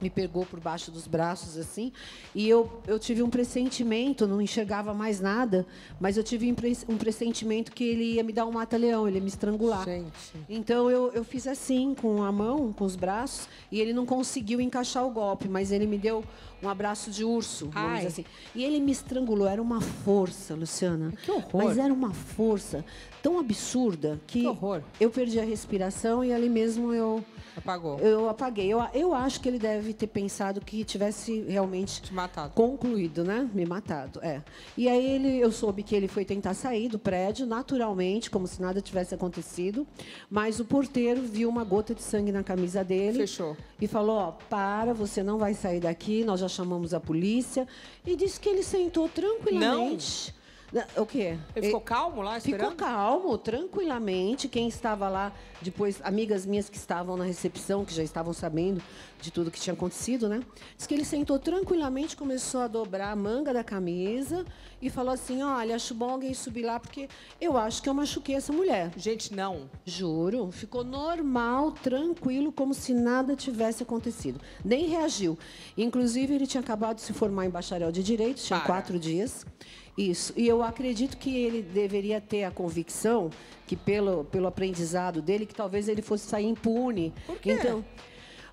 me pegou por baixo dos braços, assim, e eu tive um pressentimento, não enxergava mais nada, mas eu tive um pressentimento que ele ia me dar um mata-leão, ele ia me estrangular. Gente. Então, eu fiz assim, com a mão, com os braços, e ele não conseguiu encaixar o golpe, mas ele me deu um abraço de urso, vamos dizer assim. E ele me estrangulou, era uma força, Luciana. Que horror. Mas era uma força tão absurda que horror. eu perdi a respiração e ali mesmo eu Apagou. eu apaguei. Eu acho que ele deve ter pensado que tivesse realmente Te matado. concluído, né? Me matado, E aí eu soube que ele foi tentar sair do prédio, naturalmente, como se nada tivesse acontecido. Mas o porteiro viu uma gota de sangue na camisa dele. Fechou. E falou, ó, você não vai sair daqui, nós já chamamos a polícia. E disse que ele sentou tranquilamente. O quê? Ele ficou calmo lá, esperando? Ficou calmo, tranquilamente. Quem estava lá, depois, amigas minhas que estavam na recepção, que já estavam sabendo de tudo que tinha acontecido, né? Diz que ele sentou tranquilamente, começou a dobrar a manga da camisa e falou assim, olha, acho bom alguém subir lá, porque eu acho que eu machuquei essa mulher. Gente, não. Juro. Ficou normal, tranquilo, como se nada tivesse acontecido. Nem reagiu. Inclusive, ele tinha acabado de se formar em bacharel de Direito, tinha 4 dias. Isso. E eu acredito que ele deveria ter a convicção que, pelo aprendizado dele, que talvez ele fosse sair impune. Por quê? Então,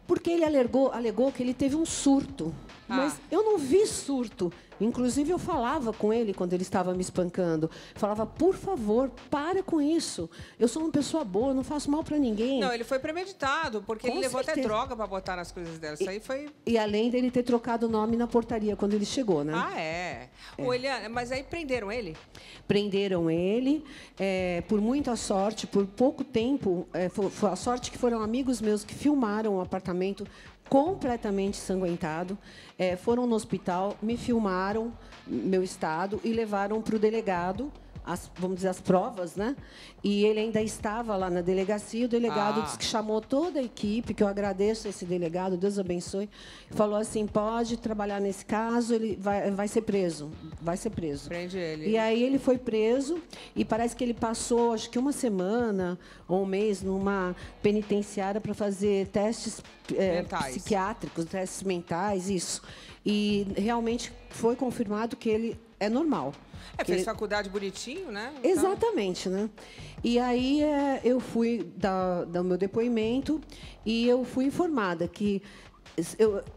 porque ele alegou que ele teve um surto. Mas eu não vi surto. Inclusive, eu falava com ele quando ele estava me espancando. Falava, por favor, para com isso. Eu sou uma pessoa boa, não faço mal para ninguém. Não, ele foi premeditado, porque Com ele levou certeza. até droga para botar nas coisas dela. Isso aí foi... E além dele ter trocado o nome na portaria quando ele chegou, né? Ah, é. Ô, Eliana, mas aí prenderam ele? Prenderam ele, por muita sorte, por pouco tempo. Foi a sorte que foram amigos meus que filmaram o apartamento completamente ensanguentado. Foram no hospital, me filmaram meu estado e levaram para o delegado, vamos dizer, as provas, né? E ele ainda estava lá na delegacia, o delegado disse que chamou toda a equipe, que eu agradeço a esse delegado, Deus abençoe, falou assim, pode trabalhar nesse caso, ele vai ser preso, vai ser preso. Prende ele. E aí ele foi preso e parece que ele passou, acho que uma semana ou um mês, numa penitenciária para fazer testes psiquiátricos, testes mentais, isso. E realmente foi confirmado que ele é normal. Fez faculdade bonitinho, né? Então... Exatamente, né? E aí eu fui dar o meu depoimento e eu fui informada que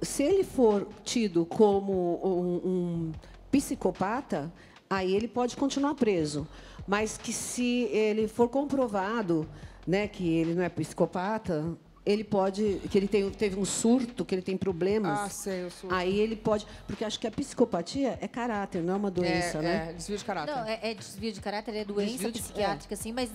se ele for tido como um psicopata, aí ele pode continuar preso. Mas que se ele for comprovado, né, que ele não é psicopata, ele pode, que ele teve um surto, que ele tem problemas. Ah, sei, o surto. Aí ele pode, porque acho que a psicopatia é caráter, não é uma doença, né? É desvio de caráter. Não, é desvio de caráter, é doença psiquiátrica, sim, mas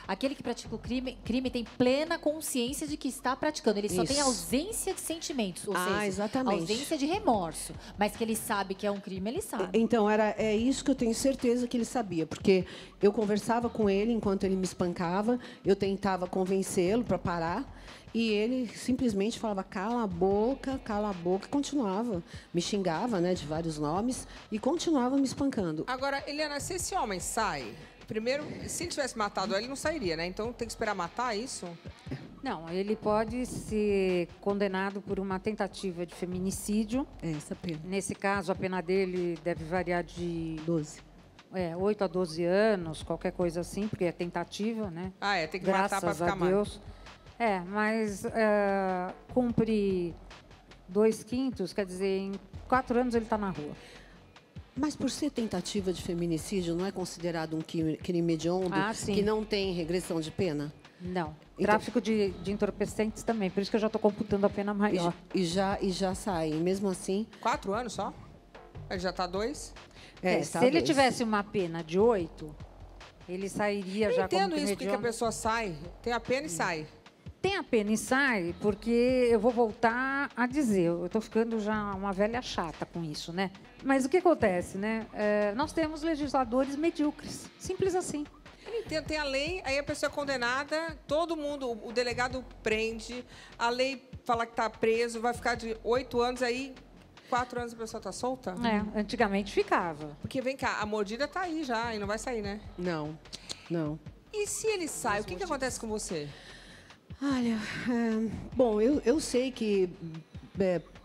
aquele que pratica o crime tem plena consciência de que está praticando. Ele só tem ausência de sentimentos, ou seja, exatamente. ausência de remorso. Mas que ele sabe que é um crime, ele sabe. Então, é isso que eu tenho certeza que ele sabia, porque eu conversava com ele enquanto ele me espancava, eu tentava convencê-lo para parar, e ele simplesmente falava, cala a boca, e continuava. Me xingava, né, de vários nomes, e continuava me espancando. Agora, Eliana, se esse homem sai... Primeiro, se ele tivesse matado ela, ele não sairia, né? Então tem que esperar matar isso? Não, ele pode ser condenado por uma tentativa de feminicídio. Essa pena. Nesse caso, a pena dele deve variar de 12. 8 a 12 anos, qualquer coisa assim, porque é tentativa, né? Tem que matar para ficar mais. Deus. Mas cumpre 2/5, quer dizer, em 4 anos ele está na rua. Mas por ser tentativa de feminicídio, não é considerado um crime hediondo que não tem regressão de pena? Não. Tráfico de entorpecentes também, por isso que eu já estou computando a pena maior. E já sai, mesmo assim... 4 anos só? Ele já está 2? Se ele tivesse uma pena de 8, ele sairia já como crime hediondo. Eu entendo isso, porque a pessoa sai, tem a pena e sai. Tem a pena e sai, porque eu vou voltar a dizer, eu estou ficando já uma velha chata com isso, né? Mas o que acontece, né? Nós temos legisladores medíocres, simples assim. tem a lei, aí a pessoa é condenada, todo mundo, o delegado prende, a lei fala que tá preso, vai ficar de 8 anos, aí 4 anos a pessoa tá solta? Antigamente ficava. Porque, vem cá, a mordida tá aí já, e não vai sair, né? Não, não. E se ele sai, o que acontece com você? Olha, bom, eu sei que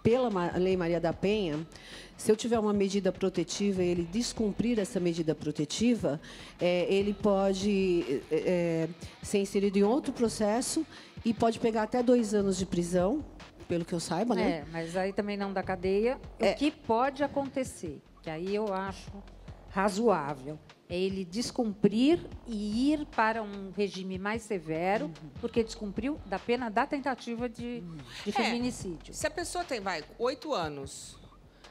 pela Lei Maria da Penha, se eu tiver uma medida protetiva e ele descumprir essa medida protetiva, ele pode ser inserido em outro processo e pode pegar até 2 anos de prisão, pelo que eu saiba, né? Mas aí também não da cadeia. O que pode acontecer, que aí eu acho razoável, é ele descumprir e ir para um regime mais severo, porque descumpriu da pena da tentativa de feminicídio. Se a pessoa tem, 8 anos,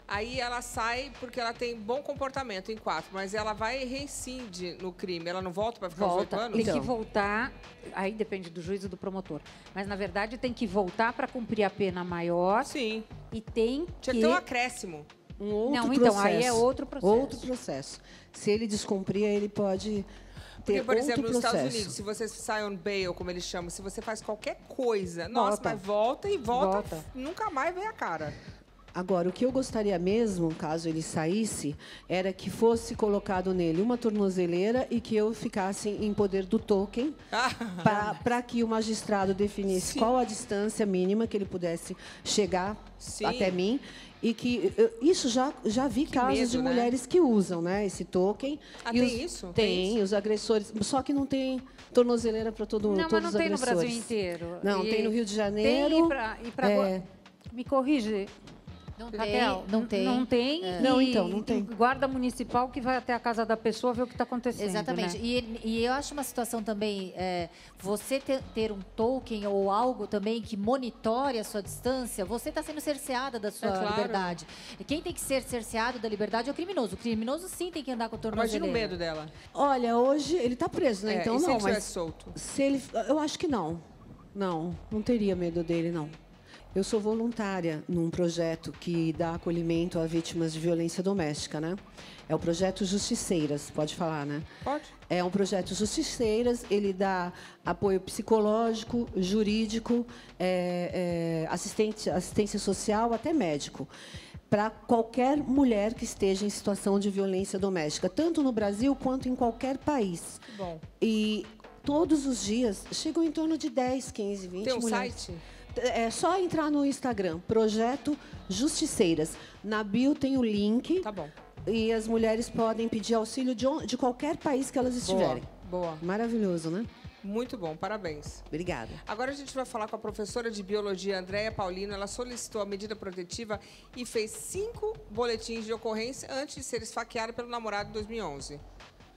aí ela sai porque ela tem bom comportamento em 4, mas ela vai e reincide no crime, ela não volta para ficar os 8 anos? Tem que voltar, aí depende do juiz e do promotor. Mas, na verdade, tem que voltar para cumprir a pena maior. Sim. E tem Tinha que ter um acréscimo. Um outro não, processo. então, aí é outro processo. Outro processo. Se ele descumprir, ele pode ter Porque, por exemplo, outro nos processo. Estados Unidos, se você sai on bail, como eles chamam, se você faz qualquer coisa, nossa, mas volta e volta. Nunca mais vem a cara. Agora, o que eu gostaria mesmo, caso ele saísse, era que fosse colocado nele uma tornozeleira e que eu ficasse em poder do token para que o magistrado definisse qual a distância mínima que ele pudesse chegar até mim. E que isso já vi casos de mulheres que usam, né, esse token. Tem isso? Tem, os agressores. Só que não tem tornozeleira para todos os agressores. Não, mas não tem no Brasil inteiro. Não, tem no Rio de Janeiro. Tem me corrige. Não Raquel, tem. Não tem. Não tem. Não, então, não tem. Guarda municipal que vai até a casa da pessoa ver o que está acontecendo. Exatamente. Né? E eu acho uma situação também, você ter um token ou algo também que monitore a sua distância, você está sendo cerceada da sua liberdade. E quem tem que ser cerceado da liberdade é o criminoso. O criminoso, sim, tem que andar com o tornozeleira. Imagina o medo dela. Olha, hoje ele está preso, né? Então e se não, ele mas tivesse solto? se ele, eu acho que não. Não teria medo dele, não. Eu sou voluntária num projeto que dá acolhimento a vítimas de violência doméstica, né? É o projeto Justiceiras, pode falar, né? Pode. É um projeto Justiceiras, ele dá apoio psicológico, jurídico, assistência social, até médico, para qualquer mulher que esteja em situação de violência doméstica, tanto no Brasil quanto em qualquer país. Bom. E todos os dias chegam em torno de 10, 15, 20 Tem um mulheres. site? É só entrar no Instagram, Projeto Justiceiras. Na bio tem o link. Tá bom. E as mulheres podem pedir auxílio de qualquer país que elas estiverem. Boa. Maravilhoso, né? Muito bom, parabéns. Obrigada. Agora a gente vai falar com a professora de biologia, Andréia Paulino. Ela solicitou a medida protetiva e fez 5 boletins de ocorrência antes de ser esfaqueada pelo namorado em 2011.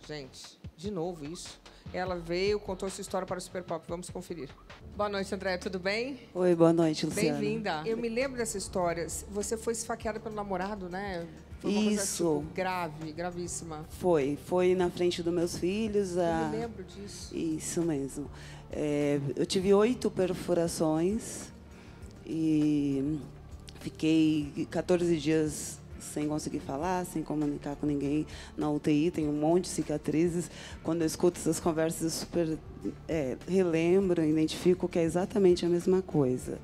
Gente, de novo isso. Ela veio, contou sua história para o Super Pop. Vamos conferir. Boa noite, Andréia. Tudo bem? Oi, boa noite, Luciana. Bem-vinda. Eu me lembro dessa história. Você foi esfaqueada pelo namorado, né? Foi uma coisa, Isso. tipo, grave, gravíssima. Foi na frente dos meus filhos. Eu me lembro disso. Isso mesmo. Eu tive 8 perfurações e fiquei 14 dias sem conseguir falar, sem comunicar com ninguém. Na UTI tem um monte de cicatrizes. Quando eu escuto essas conversas, eu super relembro, identifico que é exatamente a mesma coisa.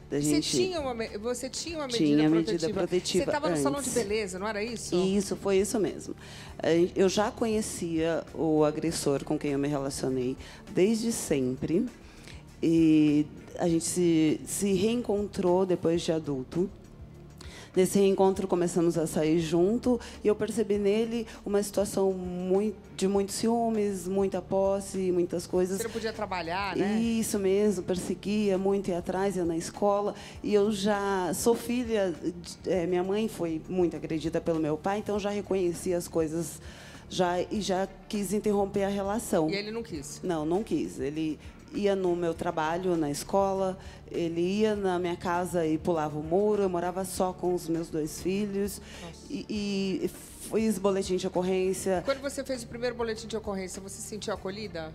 Você tinha uma medida protetiva? Tinha medida protetiva. Você estava no salão de antes. beleza, não era isso? Isso, foi isso mesmo. Eu já conhecia o agressor com quem eu me relacionei desde sempre. E a gente se reencontrou depois de adulto. Nesse reencontro, começamos a sair junto e eu percebi nele uma situação de muitos ciúmes, muita posse, muitas coisas. Você não podia trabalhar, né? Isso mesmo, perseguia muito, ia atrás, ia na escola. E eu já sou filha, minha mãe foi muito agredida pelo meu pai, então já reconhecia as coisas e já quis interromper a relação. E ele não quis? Não quis. Ele ia no meu trabalho, na escola, ele ia na minha casa e pulava o muro, eu morava só com os meus 2 filhos. E fiz boletim de ocorrência. Quando você fez o primeiro boletim de ocorrência, você se sentiu acolhida?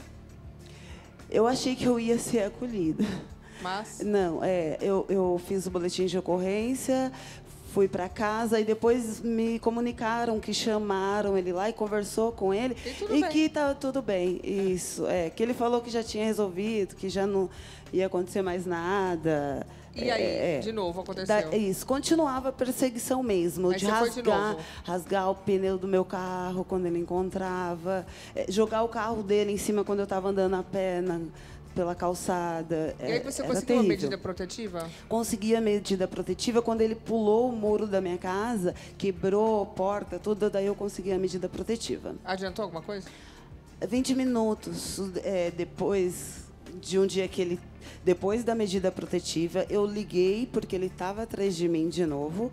Eu achei que eu ia ser acolhida. Mas? Não, eu fiz o boletim de ocorrência, Fui para casa e depois me comunicaram que chamaram ele lá e conversou com ele e que estava tudo bem. Isso, que ele falou que já tinha resolvido, que já não ia acontecer mais nada. E aí, de novo, aconteceu? Isso, continuava a perseguição mesmo, Mas de rasgar o pneu do meu carro quando ele encontrava, jogar o carro dele em cima quando eu estava andando a pé pela calçada. E aí você conseguiu uma medida protetiva? Consegui a medida protetiva quando ele pulou o muro da minha casa, quebrou a porta, tudo, daí eu consegui a medida protetiva. Adiantou alguma coisa? 20 minutos depois de um dia que ele... Depois da medida protetiva, eu liguei, porque ele estava atrás de mim de novo.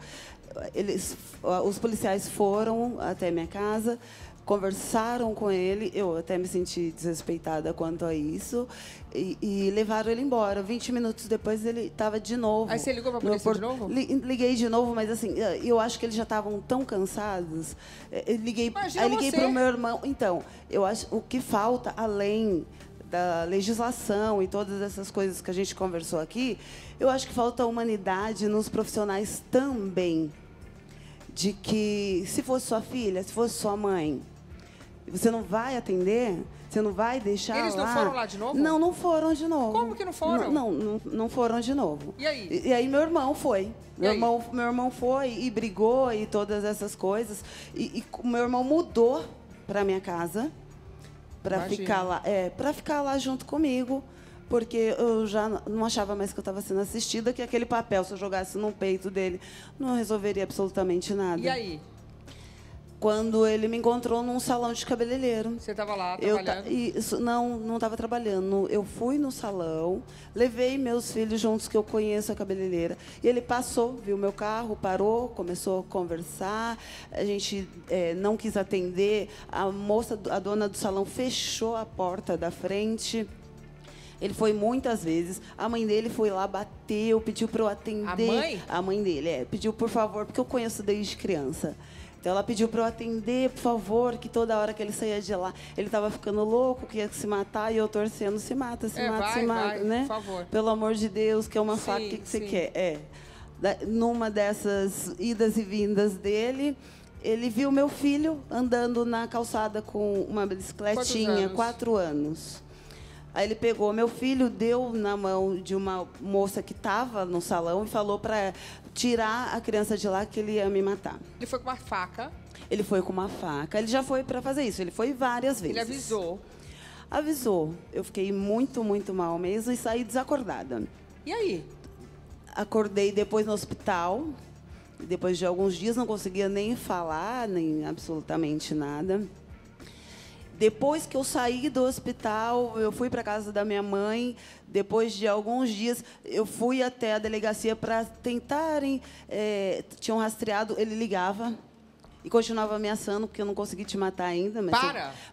Os policiais foram até minha casa, conversaram com ele, eu até me senti desrespeitada quanto a isso, e levaram ele embora. 20 minutos depois, ele estava de novo. Aí você ligou para a polícia de novo? Liguei de novo, mas assim, eu acho que eles já estavam tão cansados. Liguei para o meu irmão. Então, eu acho o que falta, além da legislação e todas essas coisas que a gente conversou aqui, eu acho que falta humanidade nos profissionais também. De que, se fosse sua filha, se fosse sua mãe, você não vai atender? Você não vai deixar Eles lá? não foram lá de novo? Não foram de novo. Como que não foram? Não foram de novo. E aí? E aí meu irmão foi. Meu irmão foi e brigou e todas essas coisas. E meu irmão mudou para minha casa para ficar lá junto comigo. Porque eu já não achava mais que eu estava sendo assistida, que aquele papel, se eu jogasse no peito dele, não resolveria absolutamente nada. E aí? Quando ele me encontrou num salão de cabeleireiro. Você estava lá trabalhando? Não estava trabalhando. Eu fui no salão, levei meus filhos juntos, que eu conheço a cabeleireira. E ele passou, viu meu carro, parou, começou a conversar. A gente não quis atender. A dona do salão fechou a porta da frente. Ele foi muitas vezes. A mãe dele foi lá, bateu, pediu para eu atender. A mãe? A mãe dele, pediu, por favor, porque eu conheço desde criança. Então, ela pediu para eu atender, por favor, que toda hora que ele saía de lá, ele estava ficando louco, que ia se matar, e eu torcendo, se mata, né? Por favor. Pelo amor de Deus, que é uma faca, o que você quer? Numa dessas idas e vindas dele, ele viu meu filho andando na calçada com uma bicicletinha, 4 anos. Aí ele pegou meu filho, deu na mão de uma moça que estava no salão e falou para tirar a criança de lá, que ele ia me matar. Ele foi com uma faca? Ele foi com uma faca. Ele já foi para fazer isso. Ele foi várias vezes. Ele avisou? Avisou. Eu fiquei muito, muito mal mesmo e saí desacordada. E aí? Acordei depois no hospital. Depois de alguns dias, não conseguia nem falar, nem absolutamente nada. Depois que eu saí do hospital, eu fui para a casa da minha mãe. Depois de alguns dias, eu fui até a delegacia para tentarem... tinham rastreado, ele ligava e continuava ameaçando, porque eu não consegui te matar ainda.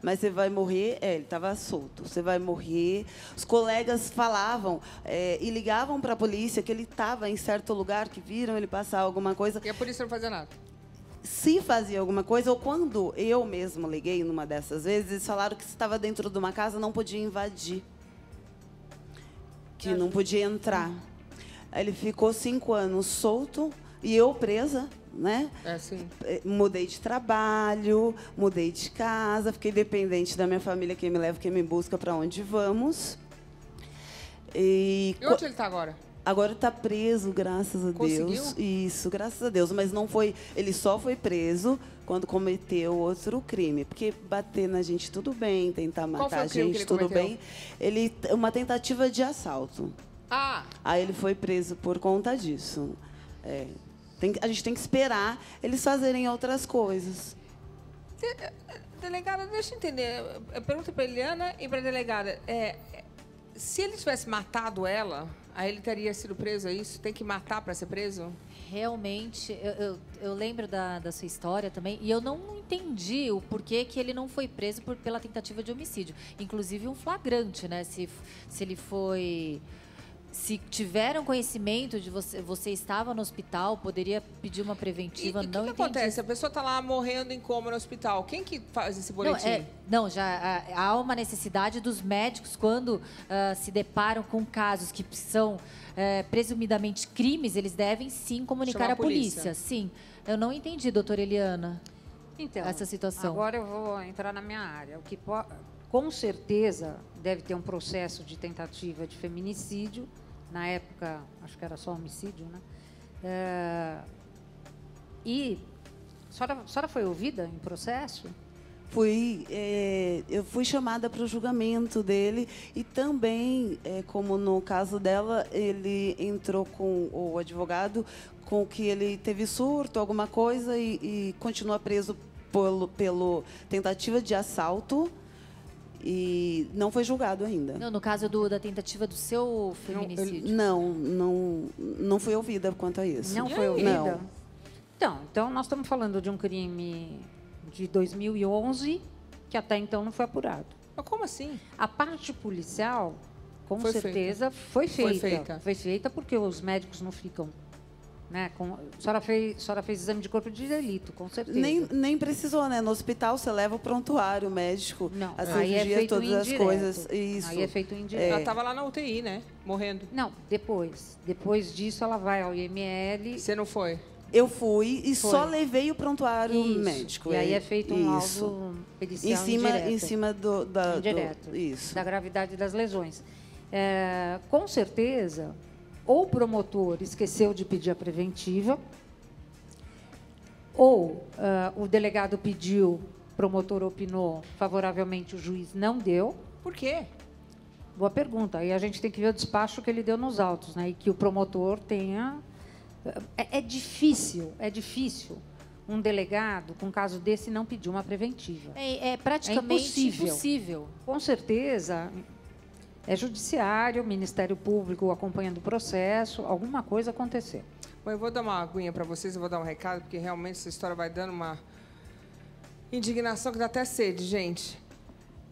Mas você vai morrer. Ele estava solto. Você vai morrer. Os colegas falavam e ligavam para a polícia que ele estava em certo lugar, que viram ele passar alguma coisa. E a polícia não fazia nada? Se fazia alguma coisa, ou quando eu mesmo liguei numa dessas vezes, eles falaram que se estava dentro de uma casa, não podia invadir. Que não podia entrar. Aí ele ficou 5 anos solto e eu presa, né? Sim. Mudei de trabalho, mudei de casa, fiquei dependente da minha família, quem me leva, quem me busca, para onde vamos. E onde ele está agora? Agora está preso, graças a Conseguiu? Deus. Isso, graças a Deus. Mas não foi. Ele só foi preso quando cometeu outro crime. Porque bater na gente, tudo bem. Tentar matar a gente, tudo bem. Uma tentativa de assalto. Aí ele foi preso por conta disso. A gente tem que esperar eles fazerem outras coisas. Delegada, deixa eu entender. Eu pergunto para a Eliana e para a delegada. Se ele tivesse matado ela, aí ele teria sido preso, é isso? Tem que matar para ser preso? Realmente, eu lembro da sua história também, e eu não entendi o porquê que ele não foi preso pela tentativa de homicídio. Inclusive um flagrante, né? Se se tiveram conhecimento de você estava no hospital, poderia pedir uma preventiva. E o que acontece? A pessoa está lá morrendo em coma no hospital. Quem que faz esse boletim? Já há uma necessidade dos médicos, quando se deparam com casos que são presumidamente crimes, eles devem sim comunicar à polícia. Sim. Eu não entendi, doutora Eliana, essa situação. Agora eu vou entrar na minha área. O que com certeza deve ter um processo de tentativa de feminicídio. Na época, acho que era só homicídio, né? E a senhora foi ouvida em processo? Eu fui chamada para o julgamento dele e também, como no caso dela, ele entrou com o advogado com que ele teve surto, alguma coisa, e continua preso pelo tentativa de assalto e não foi julgado ainda. Não, no caso da tentativa do seu feminicídio? Não fui ouvida quanto a isso. Não foi ouvida? Não. Então, nós estamos falando de um crime de 2011 que até então não foi apurado. Mas como assim? A parte policial, com certeza, foi feita. Foi feita porque os médicos não ficam... Né? A senhora fez exame de corpo de delito, com certeza. Nem precisou, né? No hospital você leva o prontuário médico, a cirurgia, todas as coisas. Isso. Aí é feito indireto. Ela estava lá na UTI, né? Morrendo. Não, depois. Depois disso, ela vai ao IML. Você não foi? Eu fui e só levei o prontuário médico. E aí é feito um laudo pericial em cima da gravidade das lesões. Com certeza... ou o promotor esqueceu de pedir a preventiva, ou o delegado pediu, o promotor opinou favoravelmente, o juiz não deu. Por quê? Boa pergunta. Aí a gente tem que ver o despacho que ele deu nos autos, né? E que o promotor tenha... É difícil um delegado, com um caso desse, não pedir uma preventiva. É praticamente impossível. Com certeza... É judiciário, Ministério Público acompanhando o processo, alguma coisa acontecer. Bom, eu vou dar uma aguinha para vocês, eu vou dar um recado, porque realmente essa história vai dando uma indignação que dá até sede, gente.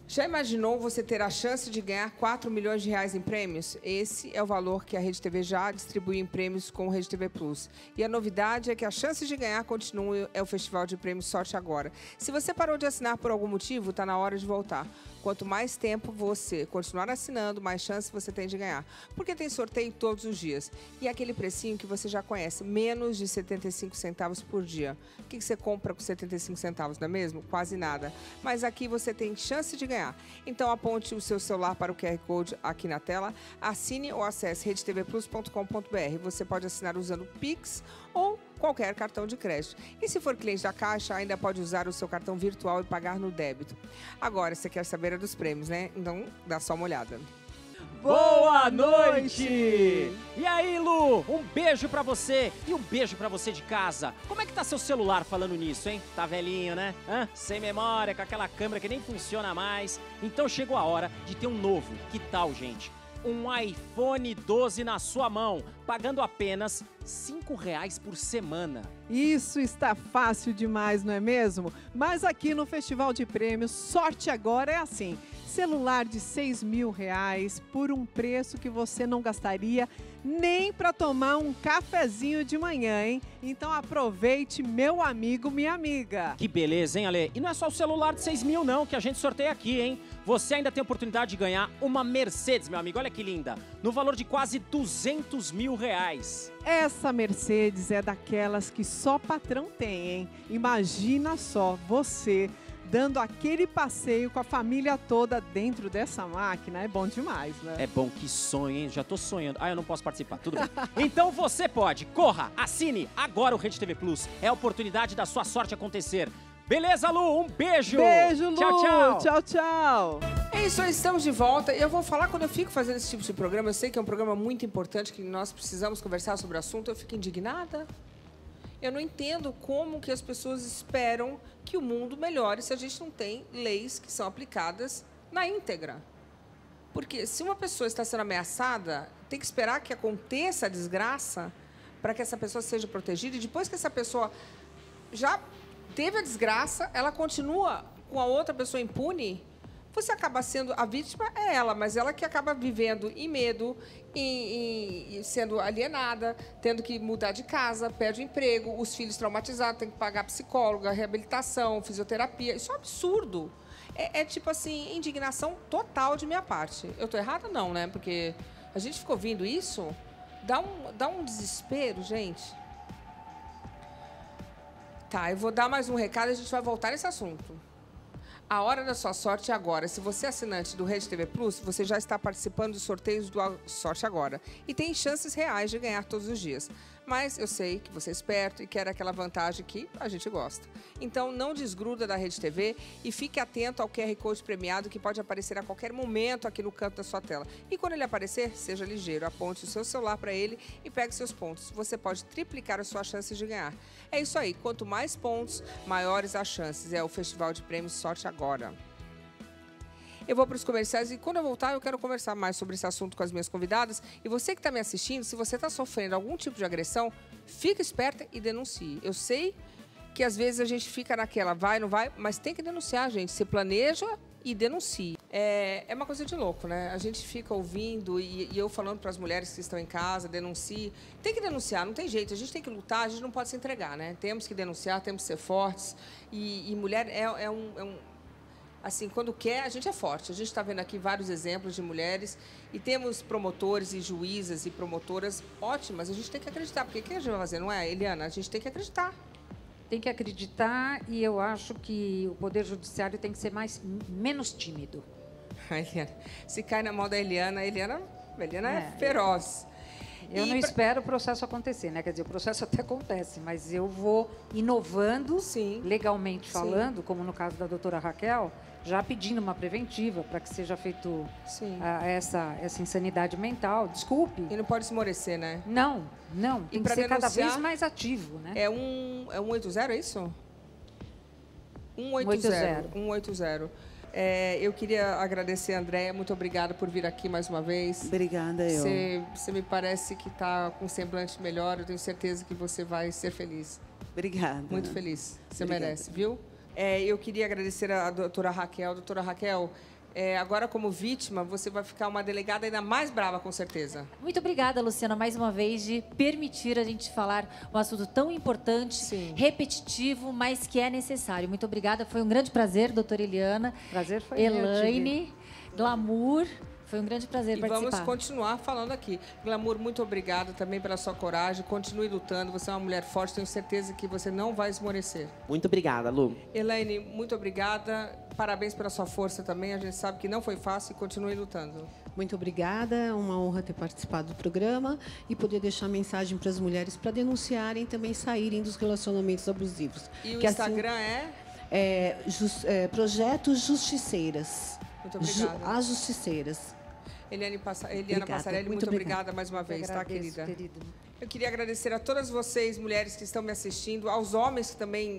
Já imaginou você ter a chance de ganhar 4 milhões de reais em prêmios? Esse é o valor que a Rede TV já distribui em prêmios com o Rede TV Plus. E a novidade é que a chance de ganhar continua, é o Festival de Prêmios Sorte Agora. Se você parou de assinar por algum motivo, está na hora de voltar. Quanto mais tempo você continuar assinando, mais chance você tem de ganhar. Porque tem sorteio todos os dias. E aquele precinho que você já conhece, menos de 75 centavos por dia. O que você compra com 75 centavos, não é mesmo? Quase nada. Mas aqui você tem chance de ganhar. Então aponte o seu celular para o QR Code aqui na tela, assine ou acesse redetvplus.com.br. Você pode assinar usando o Pix ou qualquer cartão de crédito. E se for cliente da Caixa, ainda pode usar o seu cartão virtual e pagar no débito. Agora, você quer saber dos prêmios, né? Então, dá só uma olhada. Boa noite! E aí, Lu? Um beijo pra você e um beijo pra você de casa. Como é que tá seu celular falando nisso, hein? Tá velhinho, né? Sem memória, com aquela câmera que nem funciona mais. Então chegou a hora de ter um novo. Que tal, gente? Um iPhone 12 na sua mão, pagando apenas R$5 por semana. Isso está fácil demais, não é mesmo? Mas aqui no Festival de Prêmios, Sorte Agora é assim. Celular de R$6.000 por um preço que você não gastaria nem para tomar um cafezinho de manhã, hein? Então aproveite, meu amigo, minha amiga. Que beleza, hein, Ale? E não é só o celular de 6 mil, não, que a gente sorteia aqui, hein? Você ainda tem a oportunidade de ganhar uma Mercedes, meu amigo. Olha que linda. No valor de quase R$200 mil. Essa Mercedes é daquelas que só patrão tem, hein? Imagina só, você dando aquele passeio com a família toda dentro dessa máquina. É bom demais, né? É bom, que sonho, hein? Já tô sonhando. Eu não posso participar, tudo bem. Então você pode. Corra, assine agora o Rede TV Plus. É a oportunidade da sua sorte acontecer. Beleza, Lu? Um beijo! Beijo, Lu! Tchau, tchau! Tchau, tchau! É isso, estamos de volta. Eu vou falar, quando eu fico fazendo esse tipo de programa, eu sei que é um programa muito importante, que nós precisamos conversar sobre o assunto, eu fico indignada. Eu não entendo como que as pessoas esperam que o mundo melhore se a gente não tem leis que são aplicadas na íntegra. Porque se uma pessoa está sendo ameaçada, tem que esperar que aconteça a desgraça para que essa pessoa seja protegida. E depois que essa pessoa já teve a desgraça, ela continua com a outra pessoa impune. você acaba sendo... A vítima é ela, mas ela que acaba vivendo em medo, e sendo alienada, tendo que mudar de casa, perde o emprego, os filhos traumatizados, tem que pagar psicóloga, reabilitação, fisioterapia. Isso é um absurdo. É tipo assim, indignação total de minha parte. Eu tô errada? Não, né? Porque a gente ficou ouvindo isso, dá um desespero, gente. Tá, eu vou dar mais um recado e a gente vai voltar nesse assunto. A hora da sua sorte é agora. Se você é assinante do Rede TV Plus, você já está participando dos sorteios do Sorte Agora. E tem chances reais de ganhar todos os dias. Mas eu sei que você é esperto e quer aquela vantagem que a gente gosta. Então não desgruda da Rede TV e fique atento ao QR Code premiado que pode aparecer a qualquer momento aqui no canto da sua tela. E quando ele aparecer, seja ligeiro, aponte o seu celular para ele e pegue seus pontos. Você pode triplicar as suas chances de ganhar. É isso aí, quanto mais pontos, maiores as chances. É o Festival de Prêmios Sorte Agora. Eu vou para os comerciais e quando eu voltar eu quero conversar mais sobre esse assunto com as minhas convidadas. E você que está me assistindo, se você está sofrendo algum tipo de agressão, fique esperta e denuncie. Eu sei que às vezes a gente fica naquela, vai, não vai, mas tem que denunciar, gente. Se planeja e denuncie. É uma coisa de louco, né? A gente fica ouvindo e eu falando para as mulheres que estão em casa, denuncie. Tem que denunciar, não tem jeito. A gente tem que lutar, a gente não pode se entregar, né? Temos que denunciar, temos que ser fortes. E mulher assim, quando quer, a gente é forte. A gente está vendo aqui vários exemplos de mulheres e temos promotores e juízas e promotoras ótimas. A gente tem que acreditar, porque o que a gente vai fazer, não é, Eliana? A gente tem que acreditar. Tem que acreditar e eu acho que o Poder Judiciário tem que ser menos tímido. A Eliana, se cai na mão da Eliana, a Eliana é feroz. Eu não espero o processo acontecer, né? Quer dizer, o processo até acontece, mas eu vou inovando, legalmente falando, como no caso da doutora Raquel, já pedindo uma preventiva para que seja feito essa insanidade mental. Desculpe. E não pode esmorecer, né? Não. Tem que ser cada vez mais ativo, né? É 180, é isso? 180. Eu queria agradecer a Andréia. Muito obrigada por vir aqui mais uma vez. Obrigada, eu. Você me parece que está com um semblante melhor. Eu tenho certeza que você vai ser feliz. Obrigada. Muito feliz. Você merece, viu? Eu queria agradecer a doutora Raquel. Doutora Raquel, agora como vítima, você vai ficar uma delegada ainda mais brava, com certeza. Muito obrigada, Luciana, mais uma vez, de permitir a gente falar um assunto tão importante, repetitivo, mas que é necessário. Muito obrigada, foi um grande prazer, doutora Eliana. Prazer foi Elaine, Glamour. Foi um grande prazer participar. E vamos continuar falando aqui. Glamour, muito obrigada também pela sua coragem. Continue lutando. Você é uma mulher forte. Tenho certeza que você não vai esmorecer. Muito obrigada, Lu. Elaine, muito obrigada. Parabéns pela sua força também. A gente sabe que não foi fácil e continue lutando. Muito obrigada. É uma honra ter participado do programa e poder deixar mensagem para as mulheres para denunciarem e também saírem dos relacionamentos abusivos. E o Instagram Projeto Justiceiras. Muito obrigada. As Justiceiras. Eliana Passarelli, muito obrigada mais uma vez, tá, querida? Eu queria agradecer a todas vocês, mulheres que estão me assistindo, aos homens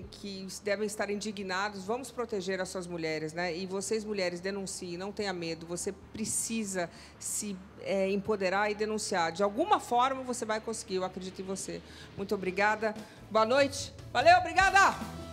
que devem estar indignados. Vamos proteger as suas mulheres, né? E vocês, mulheres, denunciem, não tenha medo. você precisa se empoderar e denunciar. De alguma forma, você vai conseguir, eu acredito em você. Muito obrigada. Boa noite. Valeu, obrigada!